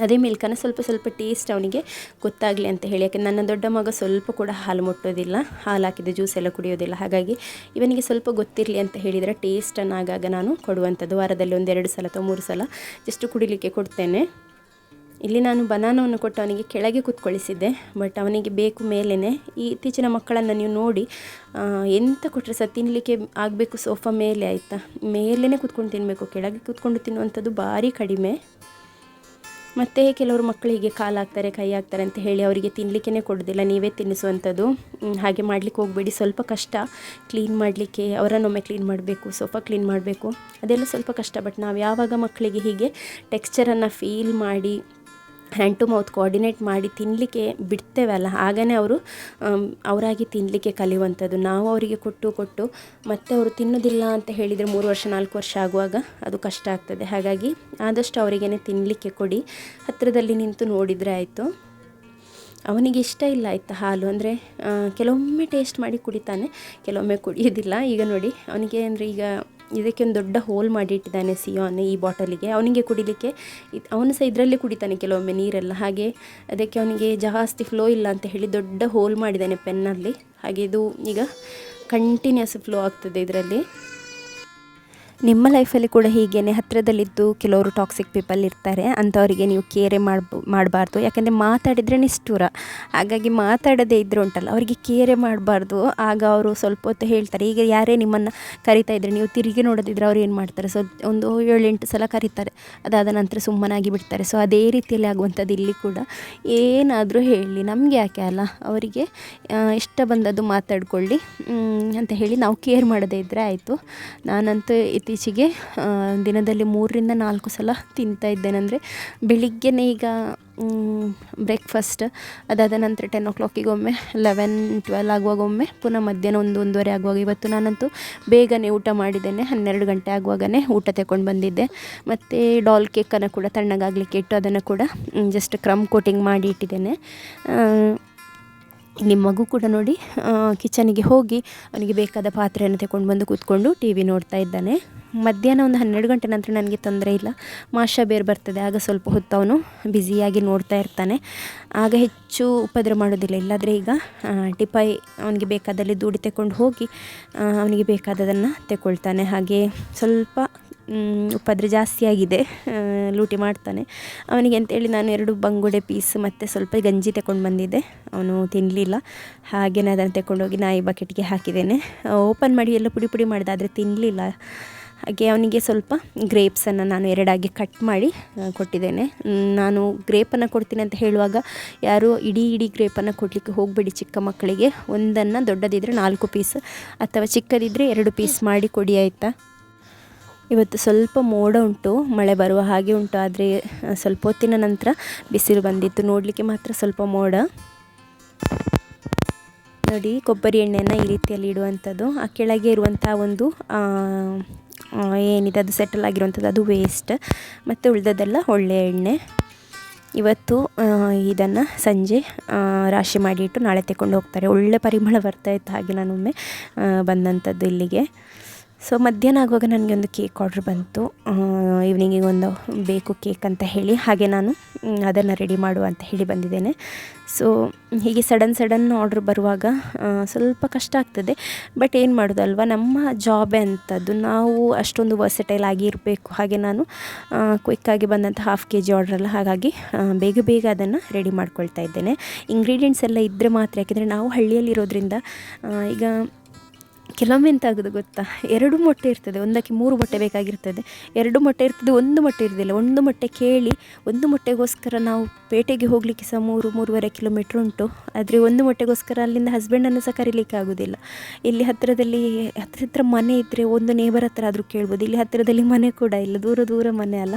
ಅದೇ ಮಿಲ್ಕನ್ನು ಸ್ವಲ್ಪ ಸ್ವಲ್ಪ ಟೇಸ್ಟ್ ಅವನಿಗೆ ಗೊತ್ತಾಗಲಿ ಅಂತ ಹೇಳಿ. ಯಾಕೆ ನನ್ನ ದೊಡ್ಡ ಮಗ ಸ್ವಲ್ಪ ಕೂಡ ಹಾಲು ಮುಟ್ಟೋದಿಲ್ಲ, ಹಾಲು ಹಾಕಿದ ಜ್ಯೂಸ್ ಎಲ್ಲ ಕುಡಿಯೋದಿಲ್ಲ. ಹಾಗಾಗಿ ಇವನಿಗೆ ಸ್ವಲ್ಪ ಗೊತ್ತಿರಲಿ ಅಂತ ಹೇಳಿದರೆ ಟೇಸ್ಟನ್ನು ಆಗಾಗ ನಾನು ಕೊಡುವಂಥದ್ದು. ವಾರದಲ್ಲಿ 1-2 ಸಲ ಅಥವಾ 3 ಸಲ ಜಸ್ಟ್ ಕುಡಿಲಿಕ್ಕೆ ಕೊಡ್ತೇನೆ. ಇಲ್ಲಿ ನಾನು ಬನಾನವನ್ನು ಕೊಟ್ಟು ಅವನಿಗೆ ಕೆಳಗೆ ಕೂತ್ಕೊಳ್ಳಿಸಿದ್ದೆ, ಬಟ್ ಅವನಿಗೆ ಬೇಕು ಮೇಲೇ. ಈ ಇತ್ತೀಚಿನ ಮಕ್ಕಳನ್ನು ನೀವು ನೋಡಿ, ಎಂತ ಕೊಟ್ಟರೆ ಸಹ ತಿನ್ನಲಿಕ್ಕೆ ಆಗಬೇಕು ಸೋಫಾ ಮೇಲೆ, ಆಯಿತಾ, ಮೇಲೇ ಕೂತ್ಕೊಂಡು ತಿನ್ನಬೇಕು, ಕೆಳಗೆ ಕೂತ್ಕೊಂಡು ತಿನ್ನುವಂಥದ್ದು ಭಾರಿ ಕಡಿಮೆ. ಮತ್ತು ಕೆಲವರು ಮಕ್ಕಳು ಹೀಗೆ ಕಾಲು ಹಾಕ್ತಾರೆ, ಕೈ ಹಾಕ್ತಾರೆ ಅಂತ ಹೇಳಿ ಅವರಿಗೆ ತಿನ್ನಲಿಕ್ಕೇ ಕೊಡೋದಿಲ್ಲ, ನೀವೇ ತಿನ್ನಿಸುವಂಥದ್ದು. ಹಾಗೆ ಮಾಡಲಿಕ್ಕೆ ಹೋಗಬೇಡಿ, ಸ್ವಲ್ಪ ಕಷ್ಟ ಕ್ಲೀನ್ ಮಾಡಲಿಕ್ಕೆ. ಅವರನ್ನೊಮ್ಮೆ ಕ್ಲೀನ್ ಮಾಡಬೇಕು, ಸೋಫಾ ಕ್ಲೀನ್ ಮಾಡಬೇಕು, ಅದೆಲ್ಲ ಸ್ವಲ್ಪ ಕಷ್ಟ. ಬಟ್ ನಾವು ಯಾವಾಗ ಮಕ್ಕಳಿಗೆ ಹೀಗೆ ಟೆಕ್ಸ್ಚರನ್ನು ಫೀಲ್ ಮಾಡಿ, ಹ್ಯಾಂಡ್ ಟು ಮೌತ್ ಕೋಆರ್ಡಿನೇಟ್ ಮಾಡಿ ತಿನ್ನಲಿಕ್ಕೆ ಬಿಡ್ತೇವಲ್ಲ, ಆಗನೇ ಅವರು ಅವರಾಗಿ ತಿನ್ನಲಿಕ್ಕೆ ಕಲಿಯುವಂಥದ್ದು. ನಾವು ಅವರಿಗೆ ಕೊಟ್ಟು ಮತ್ತೆ ಅವರು ತಿನ್ನೋದಿಲ್ಲ ಅಂತ ಹೇಳಿದರೆ 3 ವರ್ಷ 4 ವರ್ಷ ಆಗುವಾಗ ಅದು ಕಷ್ಟ ಆಗ್ತದೆ. ಹಾಗಾಗಿ ಆದಷ್ಟು ಅವರಿಗೇ ತಿನ್ನಲಿಕ್ಕೆ ಕೊಡಿ, ಹತ್ತಿರದಲ್ಲಿ ನಿಂತು ನೋಡಿದರೆ ಆಯಿತು. ಅವನಿಗೆ ಇಷ್ಟ ಇಲ್ಲ ಆಯಿತಾ ಹಾಲು, ಅಂದರೆ ಕೆಲವೊಮ್ಮೆ ಟೇಸ್ಟ್ ಮಾಡಿ ಕುಡಿತಾನೆ, ಕೆಲವೊಮ್ಮೆ ಕುಡಿಯೋದಿಲ್ಲ. ಈಗ ನೋಡಿ ಅವನಿಗೆ ಅಂದರೆ ಈಗ ಇದಕ್ಕೆ ಒಂದು ದೊಡ್ಡ ಹೋಲ್ ಮಾಡಿ ಇಟ್ಟಿದ್ದಾನೆ ಸಿಯಾನ್ ಈ ಬಾಟಲಿಗೆ. ಅವನಿಗೆ ಕುಡಿಲಿಕ್ಕೆ ಅವನು ಸಹ ಇದರಲ್ಲಿ ಕುಡಿತಾನೆ ಕೆಲವೊಮ್ಮೆ ನೀರೆಲ್ಲ. ಹಾಗೆ ಅದಕ್ಕೆ ಅವನಿಗೆ ಜಾಸ್ತಿ ಫ್ಲೋ ಇಲ್ಲ ಅಂತ ಹೇಳಿ ದೊಡ್ಡ ಹೋಲ್ ಮಾಡಿದ್ದಾನೆ ಪೆನ್ನಲ್ಲಿ. ಹಾಗೆ ಇದು ಈಗ ಕಂಟಿನ್ಯೂಸ್ ಫ್ಲೋ ಆಗ್ತದೆ ಇದರಲ್ಲಿ. ನಿಮ್ಮ ಲೈಫಲ್ಲಿ ಕೂಡ ಹೀಗೇ ಹತ್ತಿರದಲ್ಲಿದ್ದು ಕೆಲವರು ಟಾಕ್ಸಿಕ್ ಪೀಪಲ್ ಇರ್ತಾರೆ, ಅಂಥವರಿಗೆ ನೀವು ಕೇರೆ ಮಾಡಬಾರ್ದು. ಯಾಕೆಂದರೆ ಮಾತಾಡಿದರೆ ನಿಷ್ಠುರ, ಹಾಗಾಗಿ ಮಾತಾಡದೇ ಇದ್ದರೆ ಉಂಟಲ್ಲ ಅವರಿಗೆ ಕೇರೆ ಮಾಡಬಾರ್ದು. ಆಗ ಅವರು ಸ್ವಲ್ಪ ಹೊತ್ತು ಹೇಳ್ತಾರೆ. ಈಗ ಯಾರೇ ನಿಮ್ಮನ್ನು ಕರಿತಾ ಇದ್ದರೆ ನೀವು ತಿರುಗಿ ನೋಡೋದಿದ್ರೆ ಅವ್ರು ಏನು ಮಾಡ್ತಾರೆ, ಒಂದು 7-8 ಸಲ ಕರೀತಾರೆ, ಅದಾದ ನಂತರ ಸುಮ್ಮನಾಗಿ ಬಿಡ್ತಾರೆ. ಸೊ ಅದೇ ರೀತಿಯಲ್ಲಿ ಆಗುವಂಥದ್ದು ಇಲ್ಲಿ ಕೂಡ. ಏನಾದರೂ ಹೇಳಿ ನಮಗೆ ಯಾಕೆ ಅಲ್ಲ, ಅವರಿಗೆ ಇಷ್ಟ ಬಂದದ್ದು ಮಾತಾಡ್ಕೊಳ್ಳಿ ಅಂತ ಹೇಳಿ ನಾವು ಕೇರ್ ಮಾಡದೇ ಇದ್ದರೆ ಆಯಿತು. ನಾನಂತೂ ಇತ್ತೀಚೆಗೆ ದಿನದಲ್ಲಿ 3-4 ಸಲ ತಿಂತಾ ಇದ್ದೇನೆ. ಅಂದರೆ ಬೆಳಿಗ್ಗೆನೇ ಈಗ ಬ್ರೇಕ್ಫಾಸ್ಟ್, ಅದಾದ ನಂತರ 10 o'clock ಒಮ್ಮೆ, 11-12 ಆಗುವಾಗ ಒಮ್ಮೆ, ಪುನಃ ಮಧ್ಯಾಹ್ನ 1-1:30 ಆಗುವಾಗ. ಇವತ್ತು ನಾನಂತೂ ಬೇಗನೆ ಊಟ ಮಾಡಿದ್ದೇನೆ, 12 ಗಂಟೆ ಆಗುವಾಗಲೇ ಊಟ ತಗೊಂಡು ಬಂದಿದ್ದೆ. ಮತ್ತು ಡಾಲ್ ಕೇಕನ್ನು ಕೂಡ ತಣ್ಣಗಾಗಲಿಕ್ಕೆ ಇಟ್ಟು ಅದನ್ನು ಕೂಡ ಜಸ್ಟ್ ಕ್ರಮ್ ಕೋಟಿಂಗ್ ಮಾಡಿ ಇಟ್ಟಿದ್ದೇನೆ. ನಿಮ್ಮ ಮಗು ಕೂಡ ನೋಡಿ ಕಿಚನಿಗೆ ಹೋಗಿ ಅವನಿಗೆ ಬೇಕಾದ ಪಾತ್ರೆಯನ್ನು ತಗೊಂಡು ಬಂದು ಕೂತ್ಕೊಂಡು TV ನೋಡ್ತಾ ಇದ್ದಾನೆ. ಮಧ್ಯಾಹ್ನ 12 ಗಂಟೆ ನಂತರ ನನಗೆ ತೊಂದರೆ ಇಲ್ಲ, ಮಾಷ ಬೇರೆ ಬರ್ತದೆ, ಆಗ ಸ್ವಲ್ಪ ಹೊತ್ತು ಅವನು ಬ್ಯುಸಿಯಾಗಿ ನೋಡ್ತಾ ಇರ್ತಾನೆ, ಆಗ ಹೆಚ್ಚು ಉಪದ್ರ ಮಾಡೋದಿಲ್ಲ. ಇಲ್ಲಾದರೆ ಈಗ ಟಿಪಾಯಿ ಅವನಿಗೆ ಬೇಕಾದಲ್ಲಿ ದೂಡಿ ತಗೊಂಡು ಹೋಗಿ ಅವನಿಗೆ ಬೇಕಾದದನ್ನು ತಗೊಳ್ತಾನೆ. ಹಾಗೆ ಸ್ವಲ್ಪ ಉಪದ್ರ ಜಾಸ್ತಿ ಆಗಿದೆ, ಲೂಟಿ ಮಾಡ್ತಾನೆ. ಅವನಿಗೆ ಅಂತೇಳಿ ನಾನು 2 ಬಂಗುಡೆ ಪೀಸ್ ಮತ್ತು ಸ್ವಲ್ಪ ಗಂಜಿ ತಗೊಂಡು ಬಂದಿದ್ದೆ, ಅವನು ತಿನ್ನಲಿಲ್ಲ. ಹಾಗೆಯೇ ಅದನ್ನು ತಗೊಂಡೋಗಿ ನಾಯಿ ಬಕೆಟ್ಗೆ ಹಾಕಿದ್ದೇನೆ. ಓಪನ್ ಮಾಡಿ ಎಲ್ಲ ಪುಡಿ ಪುಡಿ ಮಾಡಿದೆ, ಆದರೆ ತಿನ್ನಲಿಲ್ಲ. ಹಾಗೆ ಅವನಿಗೆ ಸ್ವಲ್ಪ ಗ್ರೇಪ್ಸನ್ನು ನಾನು 2 ಕಟ್ ಮಾಡಿ ಕೊಟ್ಟಿದ್ದೇನೆ. ನಾನು ಗ್ರೇಪನ್ನು ಕೊಡ್ತೀನಿ ಅಂತ ಹೇಳುವಾಗ ಯಾರೂ ಇಡೀ ಗ್ರೇಪನ್ನು ಕೊಡಲಿಕ್ಕೆ ಹೋಗಬೇಡಿ ಚಿಕ್ಕ ಮಕ್ಕಳಿಗೆ. ಒಂದನ್ನು ದೊಡ್ಡದಿದ್ದರೆ 4 ಪೀಸ್ ಅಥವಾ ಚಿಕ್ಕದಿದ್ದರೆ 2 ಪೀಸ್ ಮಾಡಿ ಕೊಡಿ, ಆಯಿತಾ. ಇವತ್ತು ಸ್ವಲ್ಪ ಮೋಡ ಉಂಟು, ಮಳೆ ಬರುವ ಹಾಗೆ ಉಂಟು, ಆದರೆ ಸ್ವಲ್ಪ ಹೊತ್ತಿನ ನಂತರ ಬಿಸಿಲು ಬಂದಿತ್ತು. ನೋಡಲಿಕ್ಕೆ ಮಾತ್ರ ಸ್ವಲ್ಪ ಮೋಡ. ನೋಡಿ ಕೊಬ್ಬರಿ ಎಣ್ಣೆಯನ್ನು ಈ ರೀತಿಯಲ್ಲಿ ಇಡುವಂಥದ್ದು. ಆ ಕೆಳಗೆ ಇರುವಂಥ ಒಂದು ಏನಿದೆ ಅದು ಸೆಟಲ್ ಆಗಿರುವಂಥದ್ದು ಅದು ವೇಸ್ಟ್, ಮತ್ತು ಉಳಿದದೆಲ್ಲ ಒಳ್ಳೆಯ ಎಣ್ಣೆ. ಇವತ್ತು ಇದನ್ನು ಸಂಜೆ ರಾಶಿ ಮಾಡಿಟ್ಟು ನಾಳೆ ತಗೊಂಡು ಹೋಗ್ತಾರೆ. ಒಳ್ಳೆ ಪರಿಮಳ ಬರ್ತಾಯಿತ್ತು. ಹಾಗೆ ನಾನೊಮ್ಮೆ ಬಂದಂಥದ್ದು ಇಲ್ಲಿಗೆ. ಸೊ ಮಧ್ಯಾಹ್ನ ಆಗುವಾಗ ನನಗೆ ಒಂದು ಕೇಕ್ ಆರ್ಡ್ರ್ ಬಂತು, ಈವ್ನಿಂಗಿಗೆ ಒಂದು ಬೇಕು ಕೇಕ್ ಅಂತ ಹೇಳಿ. ಹಾಗೆ ನಾನು ಅದನ್ನು ರೆಡಿ ಮಾಡುವ ಅಂತ ಹೇಳಿ ಬಂದಿದ್ದೇನೆ. ಸೊ ಹೀಗೆ ಸಡನ್ ಆರ್ಡ್ರ್ ಬರುವಾಗ ಸ್ವಲ್ಪ ಕಷ್ಟ ಆಗ್ತದೆ. ಬಟ್ ಏನು ಮಾಡೋದಲ್ವ, ನಮ್ಮ ಜಾಬೇ ಅಂಥದ್ದು, ನಾವು ಅಷ್ಟೊಂದು ವರ್ಸಟೈಲ್ ಆಗಿ ಇರಬೇಕು. ಹಾಗೆ ನಾನು ಕ್ವಿಕ್ಕಾಗಿ ಬಂದಂಥ 1/2 kg ಆರ್ಡ್ರಲ್ಲ, ಹಾಗಾಗಿ ಬೇಗ ಅದನ್ನು ರೆಡಿ ಮಾಡ್ಕೊಳ್ತಾ ಇದ್ದೇನೆ. ಇಂಗ್ರೀಡಿಯೆಂಟ್ಸ್ ಎಲ್ಲ ಇದ್ದರೆ ಮಾತ್ರ, ಯಾಕೆಂದರೆ ನಾವು ಹಳ್ಳಿಯಲ್ಲಿರೋದ್ರಿಂದ ಈಗ ಕೆಲವೊಮ್ಮೆ ಎಂತ ಆಗೋದು ಗೊತ್ತಾ, 2 ಮೊಟ್ಟೆ ಇರ್ತದೆ, ಒಂದಕ್ಕೆ 3 ಮೊಟ್ಟೆ ಬೇಕಾಗಿರ್ತದೆ. 2 ಮೊಟ್ಟೆ ಇರ್ತದೆ, 1 ಮೊಟ್ಟೆ ಇರೋದಿಲ್ಲ. 1 ಮೊಟ್ಟೆ ಕೇಳಿ 1 ಮೊಟ್ಟೆಗೋಸ್ಕರ ನಾವು ಪೇಟೆಗೆ ಹೋಗಲಿಕ್ಕೆ ಸಹ 3-3.5 ಕಿಲೋಮೀಟ್ರ್ ಉಂಟು. ಆದರೆ 1 ಮೊಟ್ಟೆಗೋಸ್ಕರ ಅಲ್ಲಿಂದ ಹಸ್ಬೆಂಡನ್ನು ಸಹ ಕರೀಲಿಕ್ಕೆ ಆಗೋದಿಲ್ಲ. ಇಲ್ಲಿ ಹತ್ತಿರ ಮನೆ ಇದ್ದರೆ ಒಂದು ನೇಬರ್ ಹತ್ರ ಆದರೂ ಕೇಳ್ಬೋದು. ಇಲ್ಲಿ ಹತ್ತಿರದಲ್ಲಿ ಮನೆ ಕೂಡ ಇಲ್ಲ, ದೂರ ಮನೆ ಅಲ್ಲ.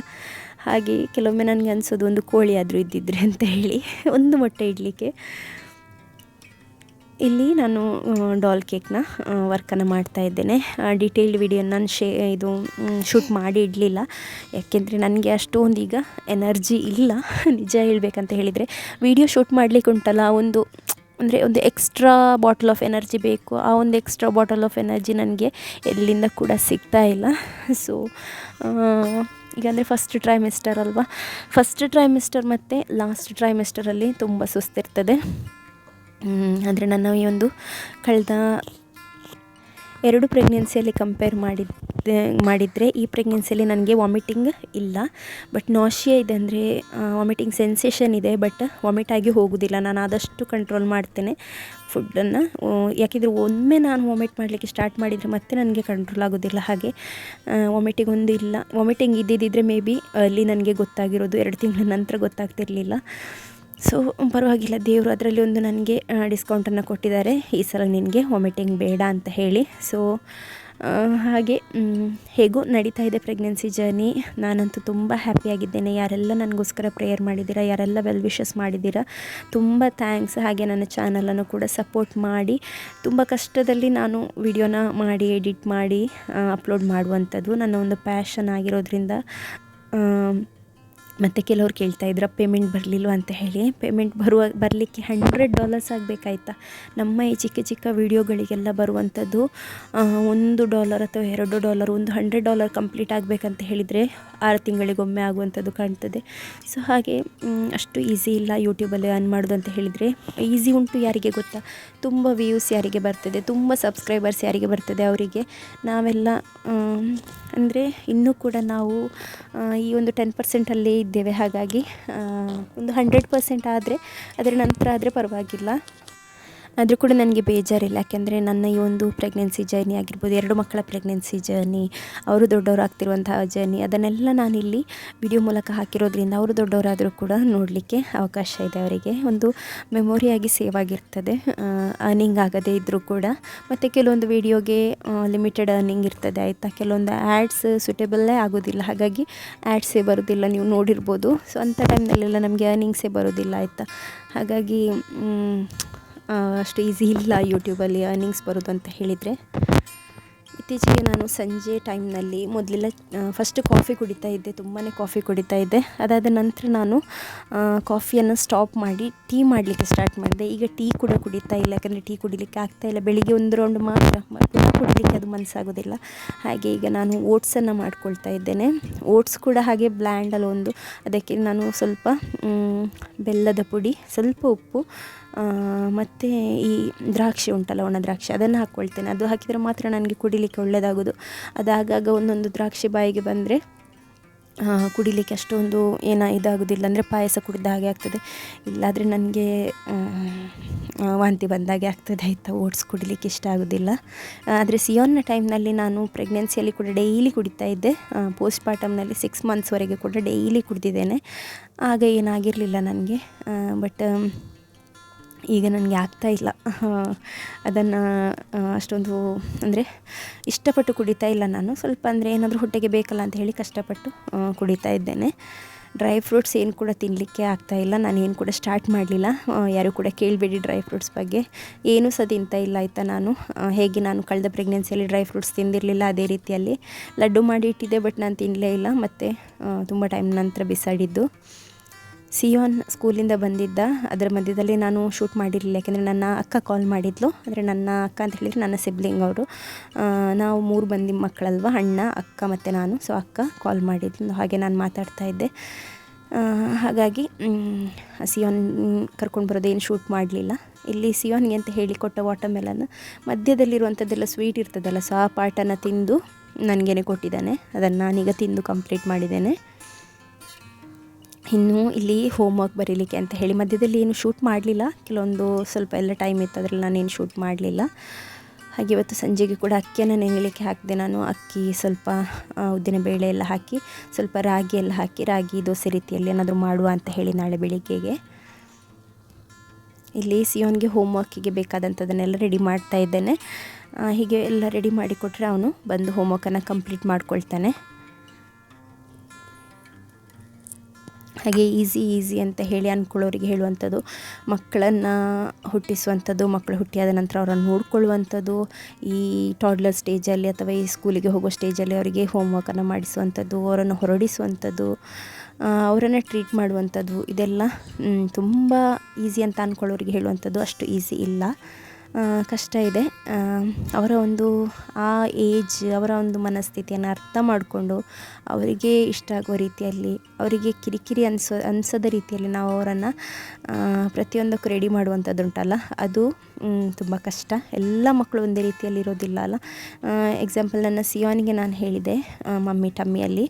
ಹಾಗೆ ಕೆಲವೊಮ್ಮೆ ನನಗೆ ಅನಿಸೋದು ಒಂದು ಕೋಳಿ ಆದರೂ ಇದ್ದಿದ್ರೆ ಅಂತ ಹೇಳಿ 1 ಮೊಟ್ಟೆ ಇಡಲಿಕ್ಕೆ. ಇಲ್ಲಿ ನಾನು ಡಾಲ್ ಕೇಕ್ನ ವರ್ಕನ್ನು ಮಾಡ್ತಾ ಇದ್ದೇನೆ. ಡೀಟೇಲ್ಡ್ ವಿಡಿಯೋ ನಾನು ಶೂಟ್ ಮಾಡಿ ಇಡಲಿಲ್ಲ, ಯಾಕೆಂದರೆ ನನಗೆ ಅಷ್ಟೊಂದು ಈಗ ಎನರ್ಜಿ ಇಲ್ಲ ನಿಜ ಹೇಳಬೇಕಂತ ಹೇಳಿದರೆ. ವಿಡಿಯೋ ಶೂಟ್ ಮಾಡಲಿಕ್ಕೆ ಉಂಟಲ್ಲ, ಒಂದು ಎಕ್ಸ್ಟ್ರಾ ಬಾಟಲ್ ಆಫ್ ಎನರ್ಜಿ ಬೇಕು. ಆ ಒಂದು ಎಕ್ಸ್ಟ್ರಾ ಬಾಟಲ್ ಆಫ್ ಎನರ್ಜಿ ನನಗೆ ಎಲ್ಲಿಂದ ಕೂಡ ಸಿಗ್ತಾ ಇಲ್ಲ. ಸೊ ಈಗ ಅಂದರೆ ಫಸ್ಟ್ ಟ್ರೈಮೆಸ್ಟರ್ ಅಲ್ವಾ, ಫಸ್ಟ್ ಟ್ರೈಮೆಸ್ಟರ್ ಮತ್ತು ಲಾಸ್ಟ್ ಟ್ರೈಮೆಸ್ಟರಲ್ಲಿ ತುಂಬ ಸುಸ್ತಿರ್ತದೆ. ಅಂದರೆ ನನ್ನ ಈ ಒಂದು ಕಳೆದ 2 ಪ್ರೆಗ್ನೆನ್ಸಿಯಲ್ಲಿ ಕಂಪೇರ್ ಮಾಡಿದರೆ ಈ ಪ್ರೆಗ್ನೆನ್ಸಿಯಲ್ಲಿ ನನಗೆ ವಾಮಿಟಿಂಗ್ ಇಲ್ಲ, ಬಟ್ ನಾಶಿಯಾ ಇದೆ. ಅಂದರೆ ವಾಮಿಟಿಂಗ್ ಸೆನ್ಸೇಷನ್ ಇದೆ, ಬಟ್ ವಾಮಿಟ್ ಆಗಿ ಹೋಗೋದಿಲ್ಲ. ನಾನು ಆದಷ್ಟು ಕಂಟ್ರೋಲ್ ಮಾಡ್ತೇನೆ ಫುಡ್ಡನ್ನು, ಯಾಕೆಂದರೆ ಒಮ್ಮೆ ನಾನು ವಾಮಿಟ್ ಮಾಡಲಿಕ್ಕೆ ಸ್ಟಾರ್ಟ್ ಮಾಡಿದರೆ ಮತ್ತೆ ನನಗೆ ಕಂಟ್ರೋಲ್ ಆಗೋದಿಲ್ಲ. ಹಾಗೆ ವಾಮಿಟಿಂಗ್ ಇದ್ದಿದ್ದರೆ ಮೇ ಬಿ ಅಲ್ಲಿ ನನಗೆ ಗೊತ್ತಾಗಿರೋದು 2 ತಿಂಗಳ ನಂತರ ಗೊತ್ತಾಗ್ತಿರಲಿಲ್ಲ. ಸೊ ಪರವಾಗಿಲ್ಲ, ದೇವರು ಅದರಲ್ಲಿ ಒಂದು ನನಗೆ ಡಿಸ್ಕೌಂಟನ್ನು ಕೊಟ್ಟಿದ್ದಾರೆ, ಈ ಸಲ ನಿನಗೆ ವಾಮಿಟಿಂಗ್ ಬೇಡ ಅಂತ ಹೇಳಿ. ಸೊ ಹಾಗೆ ಹೇಗೂ ನಡೀತಾ ಇದೆ ಪ್ರೆಗ್ನೆನ್ಸಿ ಜರ್ನಿ. ನಾನಂತೂ ತುಂಬ ಹ್ಯಾಪಿಯಾಗಿದ್ದೇನೆ. ಯಾರೆಲ್ಲ ನನಗೋಸ್ಕರ ಪ್ರೇಯರ್ ಮಾಡಿದ್ದೀರಾ, ಯಾರೆಲ್ಲ ವೆಲ್ ವಿಶಸ್ ಮಾಡಿದ್ದೀರಾ, ತುಂಬ ಥ್ಯಾಂಕ್ಸ್. ಹಾಗೆ ನನ್ನ ಚಾನಲನ್ನು ಕೂಡ ಸಪೋರ್ಟ್ ಮಾಡಿ. ತುಂಬ ಕಷ್ಟದಲ್ಲಿ ನಾನು ವಿಡಿಯೋನ ಮಾಡಿ ಎಡಿಟ್ ಮಾಡಿ ಅಪ್ಲೋಡ್ ಮಾಡುವಂಥದ್ದು ನನ್ನ ಒಂದು ಪ್ಯಾಷನ್ ಆಗಿರೋದ್ರಿಂದ. ಮತ್ತು ಕೆಲವ್ರು ಕೇಳ್ತಾಯಿದ್ರು ಪೇಮೆಂಟ್ ಬರಲಿಲ್ಲ ಅಂತ ಹೇಳಿ. ಪೇಮೆಂಟ್ ಬರಲಿಕ್ಕೆ $100 ಆಗಬೇಕಾಯ್ತಾ? ನಮ್ಮ ಈ ಚಿಕ್ಕ ಚಿಕ್ಕ ವೀಡಿಯೋಗಳಿಗೆಲ್ಲ ಬರುವಂಥದ್ದು $1 ಅಥವಾ $2, ಒಂದು $100 ಕಂಪ್ಲೀಟ್ ಆಗಬೇಕಂತ ಹೇಳಿದರೆ 6 ತಿಂಗಳಿಗೊಮ್ಮೆ ಆಗುವಂಥದ್ದು ಕಾಣ್ತದೆ. ಸೊ ಹಾಗೆ ಅಷ್ಟು ಈಸಿ ಇಲ್ಲ ಯೂಟ್ಯೂಬಲ್ಲಿ ಅರ್ನ್ ಮಾಡೋದು ಅಂತ ಹೇಳಿದರೆ. ಈಸಿ ಉಂಟು ಯಾರಿಗೆ ಗೊತ್ತಾ, ತುಂಬ ವ್ಯೂಸ್ ಯಾರಿಗೆ ಬರ್ತದೆ, ತುಂಬ ಸಬ್ಸ್ಕ್ರೈಬರ್ಸ್ ಯಾರಿಗೆ ಬರ್ತದೆ ಅವರಿಗೆ. ನಾವೆಲ್ಲ ಅಂದರೆ ಇನ್ನೂ ಕೂಡ ನಾವು ಈ ಒಂದು 10% ಇದ್ದೇವೆ. ಹಾಗಾಗಿ ಒಂದು 100% ಆದರೆ ಅದರ ನಂತರ ಆದರೆ ಪರವಾಗಿಲ್ಲ. ಆದರೂ ಕೂಡ ನನಗೆ ಬೇಜಾರಿಲ್ಲ, ಯಾಕೆಂದರೆ ನನ್ನ ಈ ಒಂದು ಪ್ರೆಗ್ನೆನ್ಸಿ ಜರ್ನಿ ಆಗಿರ್ಬೋದು, 2 ಮಕ್ಕಳ ಪ್ರೆಗ್ನೆನ್ಸಿ ಜರ್ನಿ, ಅವರು ದೊಡ್ಡವರು ಆಗ್ತಿರುವಂತಹ ಜರ್ನಿ, ಅದನ್ನೆಲ್ಲ ನಾನಿಲ್ಲಿ ವಿಡಿಯೋ ಮೂಲಕ ಹಾಕಿರೋದ್ರಿಂದ ಅವರು ದೊಡ್ಡವರಾದರೂ ಕೂಡ ನೋಡಲಿಕ್ಕೆ ಅವಕಾಶ ಇದೆ. ಅವರಿಗೆ ಒಂದು ಮೆಮೊರಿಯಾಗಿ ಸೇವ್ ಆಗಿರ್ತದೆ, ಅರ್ನಿಂಗ್ ಆಗದೇ ಇದ್ದರೂ ಕೂಡ. ಮತ್ತು ಕೆಲವೊಂದು ವೀಡಿಯೋಗೆ ಲಿಮಿಟೆಡ್ ಅರ್ನಿಂಗ್ ಇರ್ತದೆ ಆಯಿತಾ. ಕೆಲವೊಂದು ಆ್ಯಡ್ಸ್ ಸೂಟೇಬಲ್ಲೇ ಆಗೋದಿಲ್ಲ, ಹಾಗಾಗಿ ಆ್ಯಡ್ಸೇ ಬರೋದಿಲ್ಲ, ನೀವು ನೋಡಿರ್ಬೋದು. ಸೊ ಅಂಥ ಟೈಮ್ನಲ್ಲೆಲ್ಲ ನಮಗೆ ಅರ್ನಿಂಗ್ಸೇ ಬರೋದಿಲ್ಲ ಆಯಿತಾ. ಹಾಗಾಗಿ ಅಷ್ಟು ಈಸಿ ಇಲ್ಲ ಯೂಟ್ಯೂಬಲ್ಲಿ ಅರ್ನಿಂಗ್ಸ್ ಬರೋದು ಅಂತ ಹೇಳಿದರೆ. ಇತ್ತೀಚೆಗೆ ನಾನು ಸಂಜೆ ಟೈಮ್ನಲ್ಲಿ ಮೊದಲೆಲ್ಲ ಫಸ್ಟ್ ಕಾಫಿ ಕುಡಿತಾ ಇದ್ದೆ, ತುಂಬಾ ಕಾಫಿ ಕುಡಿತಾ ಇದ್ದೆ. ಅದಾದ ನಂತರ ನಾನು ಕಾಫಿಯನ್ನು ಸ್ಟಾಪ್ ಮಾಡಿ ಟೀ ಮಾಡಲಿಕ್ಕೆ ಸ್ಟಾರ್ಟ್ ಮಾಡಿದೆ. ಈಗ ಟೀ ಕೂಡ ಕುಡಿತಾ ಇಲ್ಲ, ಯಾಕಂದರೆ ಟೀ ಕುಡಿಲಿಕ್ಕೆ ಆಗ್ತಾಯಿಲ್ಲ. ಬೆಳಿಗ್ಗೆ 1 ರೌಂಡ್ ಮಾತ್ರ, ಪುನಃ ಕುಡಿಲಿಕ್ಕೆ ಅದು ಮನಸ್ಸಾಗೋದಿಲ್ಲ. ಹಾಗೆ ಈಗ ನಾನು ಓಟ್ಸನ್ನು ಮಾಡ್ಕೊಳ್ತಾ ಇದ್ದೇನೆ. ಓಟ್ಸ್ ಕೂಡ ಹಾಗೆ ಬ್ಲ್ಯಾಂಡಲ್ಲಿ ಅದಕ್ಕೆ ನಾನು ಸ್ವಲ್ಪ ಬೆಲ್ಲದ ಪುಡಿ, ಸ್ವಲ್ಪ ಉಪ್ಪು ಮತ್ತು ಈ ದ್ರಾಕ್ಷಿ ಉಂಟಲ್ಲ, ಒಣ ದ್ರಾಕ್ಷಿ, ಅದನ್ನು ಹಾಕ್ಕೊಳ್ತೇನೆ. ಅದು ಹಾಕಿದರೆ ಮಾತ್ರ ನನಗೆ ಕುಡಿಲಿಕ್ಕೆ ಒಳ್ಳೆಯದಾಗೋದು. ಅದು ಆಗಾಗ ಒಂದೊಂದು ದ್ರಾಕ್ಷಿ ಬಾಯಿಗೆ ಬಂದರೆ ಕುಡಿಲಿಕ್ಕೆ ಅಷ್ಟೊಂದು ಇದಾಗೋದಿಲ್ಲ, ಅಂದರೆ ಪಾಯಸ ಕುಡಿದ ಹಾಗೆ ಆಗ್ತದೆ. ಇಲ್ಲಾದರೆ ನನಗೆ ವಾಂತಿ ಬಂದಾಗೆ ಆಗ್ತದೆ ಆಯಿತಾ. ಓಟ್ಸ್ ಕುಡಿಲಿಕ್ಕೆ ಇಷ್ಟ ಆಗೋದಿಲ್ಲ. ಆದರೆ ಸಿಯೋನ್ನ ಟೈಮ್ನಲ್ಲಿ ನಾನು ಪ್ರೆಗ್ನೆನ್ಸಿಯಲ್ಲಿ ಕೂಡ ಡೈಲಿ ಕುಡಿತಾ ಇದ್ದೆ. ಪೋಸ್ಟ್ ಪಾರ್ಟಮ್ನಲ್ಲಿ 6 ಮಂತ್ಸ್ವರೆಗೆ ಕೂಡ ಡೈಲಿ ಕುಡಿದಿದ್ದೇನೆ. ಆಗ ಏನಾಗಿರಲಿಲ್ಲ ನನಗೆ. ಬಟ್ ಈಗ ನನಗೆ ಆಗ್ತಾಯಿಲ್ಲ, ಅದನ್ನು ಅಷ್ಟೊಂದು ಅಂದರೆ ಇಷ್ಟಪಟ್ಟು ಕುಡಿತಾ ಇಲ್ಲ ನಾನು. ಸ್ವಲ್ಪ ಅಂದರೆ ಏನಾದರೂ ಹೊಟ್ಟೆಗೆ ಬೇಕಲ್ಲ ಅಂತ ಹೇಳಿ ಕಷ್ಟಪಟ್ಟು ಕುಡಿತಾ ಇದ್ದೇನೆ. ಡ್ರೈ ಫ್ರೂಟ್ಸ್ ಏನು ಕೂಡ ತಿನ್ನಲಿಕ್ಕೆ ಆಗ್ತಾಯಿಲ್ಲ, ನಾನೇನು ಕೂಡ ಸ್ಟಾರ್ಟ್ ಮಾಡಲಿಲ್ಲ. ಯಾರೂ ಕೂಡ ಕೇಳಬೇಡಿ ಡ್ರೈ ಫ್ರೂಟ್ಸ್ ಬಗ್ಗೆ, ಏನೂ ಸಹ ತಿಂತಾ ಇಲ್ಲ ಆಯಿತಾ. ಹೇಗೆ ನಾನು ಕಳೆದ ಪ್ರೆಗ್ನೆನ್ಸಿಯಲ್ಲಿ ಡ್ರೈ ಫ್ರೂಟ್ಸ್ ತಿಂದಿರಲಿಲ್ಲ, ಅದೇ ರೀತಿಯಲ್ಲಿ ಲಡ್ಡು ಮಾಡಿ ಇಟ್ಟಿದ್ದೆ, ಬಟ್ ನಾನು ತಿನ್ನಲೇ ಇಲ್ಲ. ಮತ್ತು ತುಂಬ ಟೈಮ್ ನಂತರ ಬಿಸಾಡಿದ್ದು. ಸಿಯೋನ್ ಸ್ಕೂಲಿಂದ ಬಂದಿದ್ದ, ಅದರ ಮಧ್ಯದಲ್ಲಿ ನಾನು ಶೂಟ್ ಮಾಡಿರಲಿಲ್ಲ, ಯಾಕೆಂದರೆ ನನ್ನ ಅಕ್ಕ ಕಾಲ್ ಮಾಡಿದ್ಲು. ಅಂದರೆ ನನ್ನ ಅಕ್ಕ ಅಂತ ಹೇಳಿದರೆ ನನ್ನ ಸಿಬ್ಲಿಂಗ್ ಅವರು. ನಾವು 3 ಮಂದಿ ಮಕ್ಕಳಲ್ವ, ಅಣ್ಣ, ಅಕ್ಕ ಮತ್ತು ನಾನು. ಸೊ ಅಕ್ಕ ಕಾಲ್ ಮಾಡಿದ್ಲು, ಹಾಗೆ ನಾನು ಮಾತಾಡ್ತಾ ಇದ್ದೆ. ಹಾಗಾಗಿ ಸಿಯೋನ್ ಕರ್ಕೊಂಡು ಬರೋದೇನು ಶೂಟ್ ಮಾಡಲಿಲ್ಲ. ಇಲ್ಲಿ ಸಿಯೋನ್ಗೆ ಅಂತ ಹೇಳಿ ಕೊಟ್ಟ ವಾಟರ್ಮೆಲನ್ ಮಧ್ಯದಲ್ಲಿರುವಂಥದ್ದೆಲ್ಲ ಸ್ವೀಟ್ ಇರ್ತದಲ್ಲ, ಸೊ ಆ ಪಾರ್ಟನ್ನು ತಿಂದು ನನಗೇನೆ ಕೊಟ್ಟಿದ್ದಾನೆ. ಅದನ್ನು ನಾನೀಗ ತಿಂದು ಕಂಪ್ಲೀಟ್ ಮಾಡಿದ್ದೇನೆ. ಇನ್ನು ಇಲ್ಲಿ ಹೋಮ್ ವರ್ಕ್ ಬರೀಲಿಕ್ಕೆ ಅಂತ ಹೇಳಿ ಮಧ್ಯದಲ್ಲಿ ಏನು ಶೂಟ್ ಮಾಡಲಿಲ್ಲ, ಕೆಲವೊಂದು ಸ್ವಲ್ಪ ಎಲ್ಲ ಟೈಮ್ ಇತ್ತು, ಅದರಲ್ಲಿ ನಾನೇನು ಶೂಟ್ ಮಾಡಲಿಲ್ಲ. ಹಾಗೆ ಇವತ್ತು ಸಂಜೆಗೆ ಕೂಡ ಅಕ್ಕಿಯನ್ನು ನೆನೆಯಲಿಕ್ಕೆ ಹಾಕಿದೆ ನಾನು. ಅಕ್ಕಿ ಸ್ವಲ್ಪ ಉದ್ದಿನ ಬೇಳೆ ಎಲ್ಲ ಹಾಕಿ, ಸ್ವಲ್ಪ ರಾಗಿ ಎಲ್ಲ ಹಾಕಿ, ರಾಗಿ ದೋಸೆ ರೀತಿಯಲ್ಲಿ ಏನಾದರೂ ಮಾಡುವ ಅಂತ ಹೇಳಿ ನಾಳೆ ಬೆಳಿಗ್ಗೆಗೆ. ಇಲ್ಲಿ ಸಿಯೋನ್ಗೆ ಹೋಮ್ ವರ್ಕಿಗೆ ಬೇಕಾದಂಥದ್ದನ್ನೆಲ್ಲ ರೆಡಿ ಮಾಡ್ತಾ ಇದ್ದೇನೆ. ಹೀಗೆ ಎಲ್ಲ ರೆಡಿ ಮಾಡಿಕೊಟ್ರೆ ಅವನು ಬಂದು ಹೋಮ್ ವರ್ಕನ್ನು ಕಂಪ್ಲೀಟ್ ಮಾಡ್ಕೊಳ್ತಾನೆ. ಹಾಗೆ ಈಸಿ ಅಂತ ಹೇಳಿ ಅಂದ್ಕೊಳ್ಳೋರಿಗೆ ಹೇಳುವಂಥದ್ದು, ಮಕ್ಕಳನ್ನು ಹುಟ್ಟಿಸುವಂಥದ್ದು, ಮಕ್ಕಳು ಹುಟ್ಟಿಯಾದ ನಂತರ ಅವರನ್ನು ನೋಡ್ಕೊಳ್ಳುವಂಥದ್ದು, ಈ ಟಾಡ್ಲರ್ ಸ್ಟೇಜಲ್ಲಿ ಅಥವಾ ಈ ಸ್ಕೂಲಿಗೆ ಹೋಗೋ ಸ್ಟೇಜಲ್ಲಿ ಅವರಿಗೆ ಹೋಮ್ವರ್ಕನ್ನು ಮಾಡಿಸುವಂಥದ್ದು, ಅವರನ್ನು ಹೊರಡಿಸುವಂಥದ್ದು, ಅವರನ್ನು ಟ್ರೀಟ್ ಮಾಡುವಂಥದ್ದು, ಇದೆಲ್ಲ ತುಂಬ ಈಸಿ ಅಂತ ಅಂದ್ಕೊಳ್ಳೋರಿಗೆ ಹೇಳುವಂಥದ್ದು. ಅಷ್ಟು ಈಸಿ ಇಲ್ಲ, ಕಷ್ಟ ಇದೆ. ಅವರ ಒಂದು ಆ ಏಜ್, ಅವರ ಒಂದು ಮನಸ್ಥಿತಿಯನ್ನು ಅರ್ಥ ಮಾಡಿಕೊಂಡು ಅವರಿಗೆ ಇಷ್ಟ ಆಗೋ ರೀತಿಯಲ್ಲಿ, ಅವರಿಗೆ ಕಿರಿಕಿರಿ ಅನಿಸೋದ ರೀತಿಯಲ್ಲಿ ನಾವು ಅವರನ್ನು ಪ್ರತಿಯೊಂದಕ್ಕೂ ರೆಡಿ ಮಾಡುವಂಥದ್ದುಂಟಲ್ಲ, ಅದು ತುಂಬ ಕಷ್ಟ. ಎಲ್ಲ ಮಕ್ಕಳು ಒಂದೇ ರೀತಿಯಲ್ಲಿ ಇರೋದಿಲ್ಲ ಅಲ್ಲ. ಎಕ್ಸಾಂಪಲ್ ನನ್ನ ಸಿಯೋನಿಗೆ ನಾನು ಹೇಳಿದೆ ಮಮ್ಮಿ ಟಮ್ಮಿಯಲ್ಲಿ,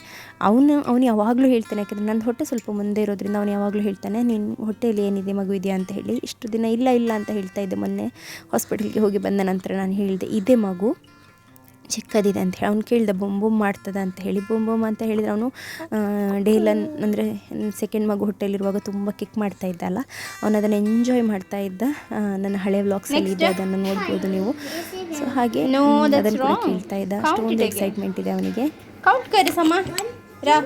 ಅವನು ಯಾವಾಗಲೂ ಹೇಳ್ತಾನೆ, ಯಾಕಂದರೆ ನನ್ನ ಹೊಟ್ಟೆ ಸ್ವಲ್ಪ ಮುಂದೆ ಇರೋದ್ರಿಂದ ಅವನು ಯಾವಾಗಲೂ ಹೇಳ್ತಾನೆ, ನೀನು ಹೊಟ್ಟೆಯಲ್ಲಿ ಏನಿದೆ, ಮಗು ಇದೆಯಾ ಅಂತ ಹೇಳಿ. ಇಷ್ಟು ದಿನ ಇಲ್ಲ ಅಂತ ಹೇಳ್ತಾ ಇದ್ದೆ. ಮೊನ್ನೆ ಹಾಸ್ಪಿಟಲ್ಗೆ ಹೋಗಿ ಬಂದ ನಂತರ ನಾನು ಹೇಳಿದೆ, ಇದೇ ಮಗು ಚಿಕ್ಕದಿದೆ ಅಂತ ಹೇಳಿ. ಅವ್ನು ಕೇಳಿದ ಬೊಂಬೊಮ್ ಮಾಡ್ತದ ಅಂತ ಹೇಳಿ. ಬೊಂಬೊಮ್ ಅಂತ ಹೇಳಿದರೆ ಅವನು ಡೇಲನ್ ಅಂದರೆ ಸೆಕೆಂಡ್ ಮಗು ಹೊಟ್ಟೆಯಲ್ಲಿರುವಾಗ ತುಂಬ ಕಿಕ್ ಮಾಡ್ತಾ ಇದ್ದಲ್ಲ, ಅವನು ಅದನ್ನು ಎಂಜಾಯ್ ಮಾಡ್ತಾ ಇದ್ದ. ನನ್ನ ಹಳೆ ವ್ಲಾಗ್ಸಲ್ಲಿ ಇದೆ, ಅದನ್ನು ನೋಡ್ಬೋದು ನೀವು. ಸೊ ಹಾಗೆ ಅದನ್ನು ಕೂಡ ಕೇಳ್ತಾ ಇದ್ದ. ಅಷ್ಟೊಂದು ಎಕ್ಸೈಟ್ಮೆಂಟ್ ಇದೆ ಅವನಿಗೆ. ಕೌಂಟ್ ಕರಿ ಸಮ ರಾ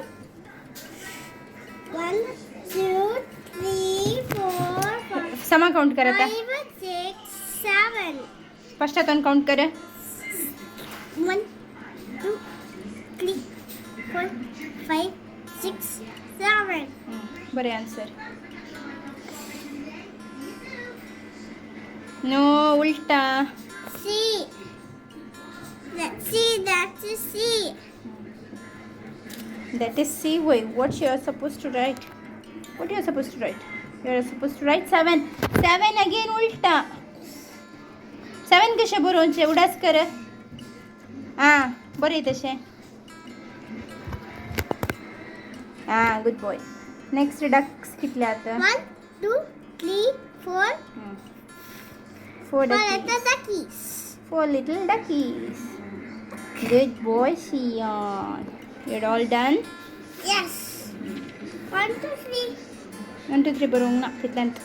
1 2 3 4 समा काउंट करता 5 6 7 फर्स्ट आता काउंट करे 1 2 3 4 5 6 7 बरे आंसर नो उल्टा C. Let's see, that's a C. that is C. Wait, what you are supposed to write? What you are supposed to write? You are supposed to write 7 again उल्टा 7 कशे बरोवचे उडास कर हां बरे तशे हां गुड बॉय नेक्स्ट डक्स कितले आता 1 2 3 4 4 little duckies. 4 little duckies. Good boy, Sion. You're all done? Yes. 1 2 3 1 2 3 ಬರೋಂಗ್ ನಾ ಕಿತ್ಲಂತ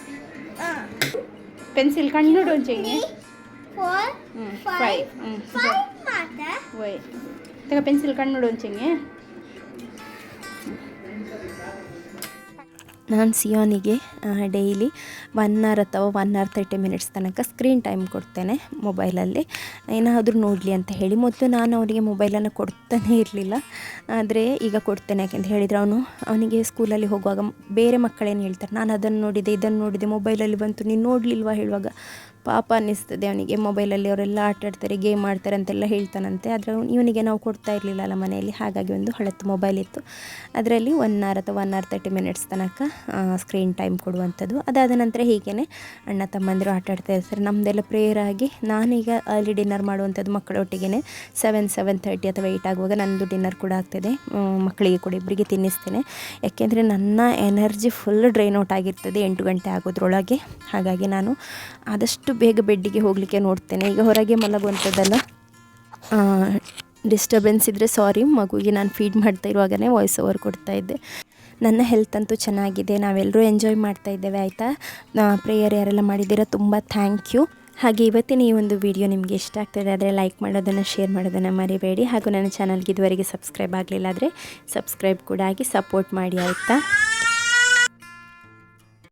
ಪೆನ್ಸಿಲ್ ಕಣ್ಣು ಡೋಂಟ್ ಚೆಂಗೆ 4 5 ಮಾತ್ರ ವೈ ತಗ ಪೆನ್ಸಿಲ್ ಕಣ್ಣು ಡೋಂಟ್ ಚೆಂಗೆ ನಾನು ಸಿಯೋನಿಗೆ ಡೈಲಿ 1 hour ಅಥವಾ 1 hour 30 minutes ತನಕ ಸ್ಕ್ರೀನ್ ಟೈಮ್ ಕೊಡ್ತೇನೆ ಮೊಬೈಲಲ್ಲಿ, ಏನಾದರೂ ನೋಡಲಿ ಅಂತ ಹೇಳಿ. ಮೊದಲು ನಾನು ಅವನಿಗೆ ಮೊಬೈಲನ್ನು ಕೊಡ್ತಾನೇ ಇರಲಿಲ್ಲ, ಆದರೆ ಈಗ ಕೊಡ್ತೇನೆ. ಯಾಕೆಂತ ಹೇಳಿದರೆ ಅವನಿಗೆ ಸ್ಕೂಲಲ್ಲಿ ಹೋಗುವಾಗ ಬೇರೆ ಮಕ್ಕಳೇನು ಹೇಳ್ತಾರೆ, ನಾನು ಅದನ್ನು ನೋಡಿದೆ ಇದನ್ನು ನೋಡಿದೆ, ಮೊಬೈಲಲ್ಲಿ ಬಂತು ನೀನು ನೋಡಲಿಲ್ವಾ ಹೇಳುವಾಗ ಪಾಪ ಅನ್ನಿಸ್ತದೆ ಅವನಿಗೆ. ಮೊಬೈಲಲ್ಲಿ ಅವರೆಲ್ಲ ಆಟಾಡ್ತಾರೆ, ಗೇಮ್ ಆಡ್ತಾರೆ ಅಂತೆಲ್ಲ ಹೇಳ್ತಾನಂತೆ. ಆದರೆ ಇವನಿಗೆ ನಾವು ಕೊಡ್ತಾ ಇರಲಿಲ್ಲಲ್ಲ ಮನೆಯಲ್ಲಿ, ಹಾಗಾಗಿ ಒಂದು ಹಳತ್ತು ಮೊಬೈಲ್ ಇತ್ತು, ಅದರಲ್ಲಿ 1 hour ಅಥವಾ 1 hour 30 minutes ತನಕ ಸ್ಕ್ರೀನ್ ಟೈಮ್ ಕೊಡುವಂಥದ್ದು. ಅದಾದ ನಂತರ ಹೀಗೇ ಅಣ್ಣ ತಮ್ಮಂದಿರು ಆಟಾಡ್ತಾ ಇರ್ತಾರೆ. ನಮ್ಮದೆಲ್ಲ ಪ್ರೇಯರ್ ಆಗಿ ನಾನೀಗ ಅರ್ಲಿ ಡಿನ್ನರ್ ಮಾಡುವಂಥದ್ದು ಮಕ್ಕಳೊಟ್ಟಿಗೆ 7:30 ಅಥವಾ 8 ಆಗುವಾಗ ನನ್ನದು ಡಿನ್ನರ್ ಕೂಡ ಆಗ್ತದೆ. ಮಕ್ಕಳಿಗೆ ಕೂಡ ಇಬ್ಬರಿಗೆ ತಿನ್ನಿಸ್ತೇನೆ, ಯಾಕೆಂದರೆ ನನ್ನ ಎನರ್ಜಿ ಫುಲ್ ಡ್ರೈನ್ ಔಟ್ ಆಗಿರ್ತದೆ 8 ಗಂಟೆ ಆಗೋದ್ರೊಳಗೆ. ಹಾಗಾಗಿ ನಾನು ಆದಷ್ಟು ಬೇಗ ಬೆಡ್ಡಿಗೆ ಹೋಗಲಿಕ್ಕೆ ನೋಡ್ತೇನೆ. ಈಗ ಹೊರಗೆ ಮಲಗುವಂಥದ್ದೆಲ್ಲ ಡಿಸ್ಟರ್ಬೆನ್ಸ್ ಇದ್ದರೆ ಸಾರಿ, ಮಗುವಿಗೆ ನಾನು ಫೀಡ್ ಮಾಡ್ತಾ ಇರುವಾಗಲೇ ವಾಯ್ಸ್ ಓವರ್ ಕೊಡ್ತಾ ಇದ್ದೆ. ನನ್ನ ಹೆಲ್ತ್ ಅಂತೂ ಚೆನ್ನಾಗಿದೆ, ನಾವೆಲ್ಲರೂ ಎಂಜಾಯ್ ಮಾಡ್ತಾ ಇದ್ದೇವೆ. ಆಯಿತಾ, ಪ್ರೇಯರ್ ಯಾರೆಲ್ಲ ಮಾಡಿದ್ದೀರಾ ತುಂಬ ಥ್ಯಾಂಕ್ ಯು. ಹಾಗೆ ಇವತ್ತಿನ ಈ ಒಂದು ವಿಡಿಯೋ ನಿಮಗೆ ಇಷ್ಟ ಆಗ್ತದೆ ಆದರೆ ಲೈಕ್ ಮಾಡೋದನ್ನು, ಶೇರ್ ಮಾಡೋದನ್ನು ಮರಿಬೇಡಿ. ಹಾಗೂ ನನ್ನ ಚಾನಲ್ಗೆ ಇದುವರೆಗೆ ಸಬ್ಸ್ಕ್ರೈಬ್ ಆಗಲಿಲ್ಲ ಆದರೆ ಸಬ್ಸ್ಕ್ರೈಬ್ ಕೂಡ ಆಗಿ ಸಪೋರ್ಟ್ ಮಾಡಿ, ಆಯಿತಾ.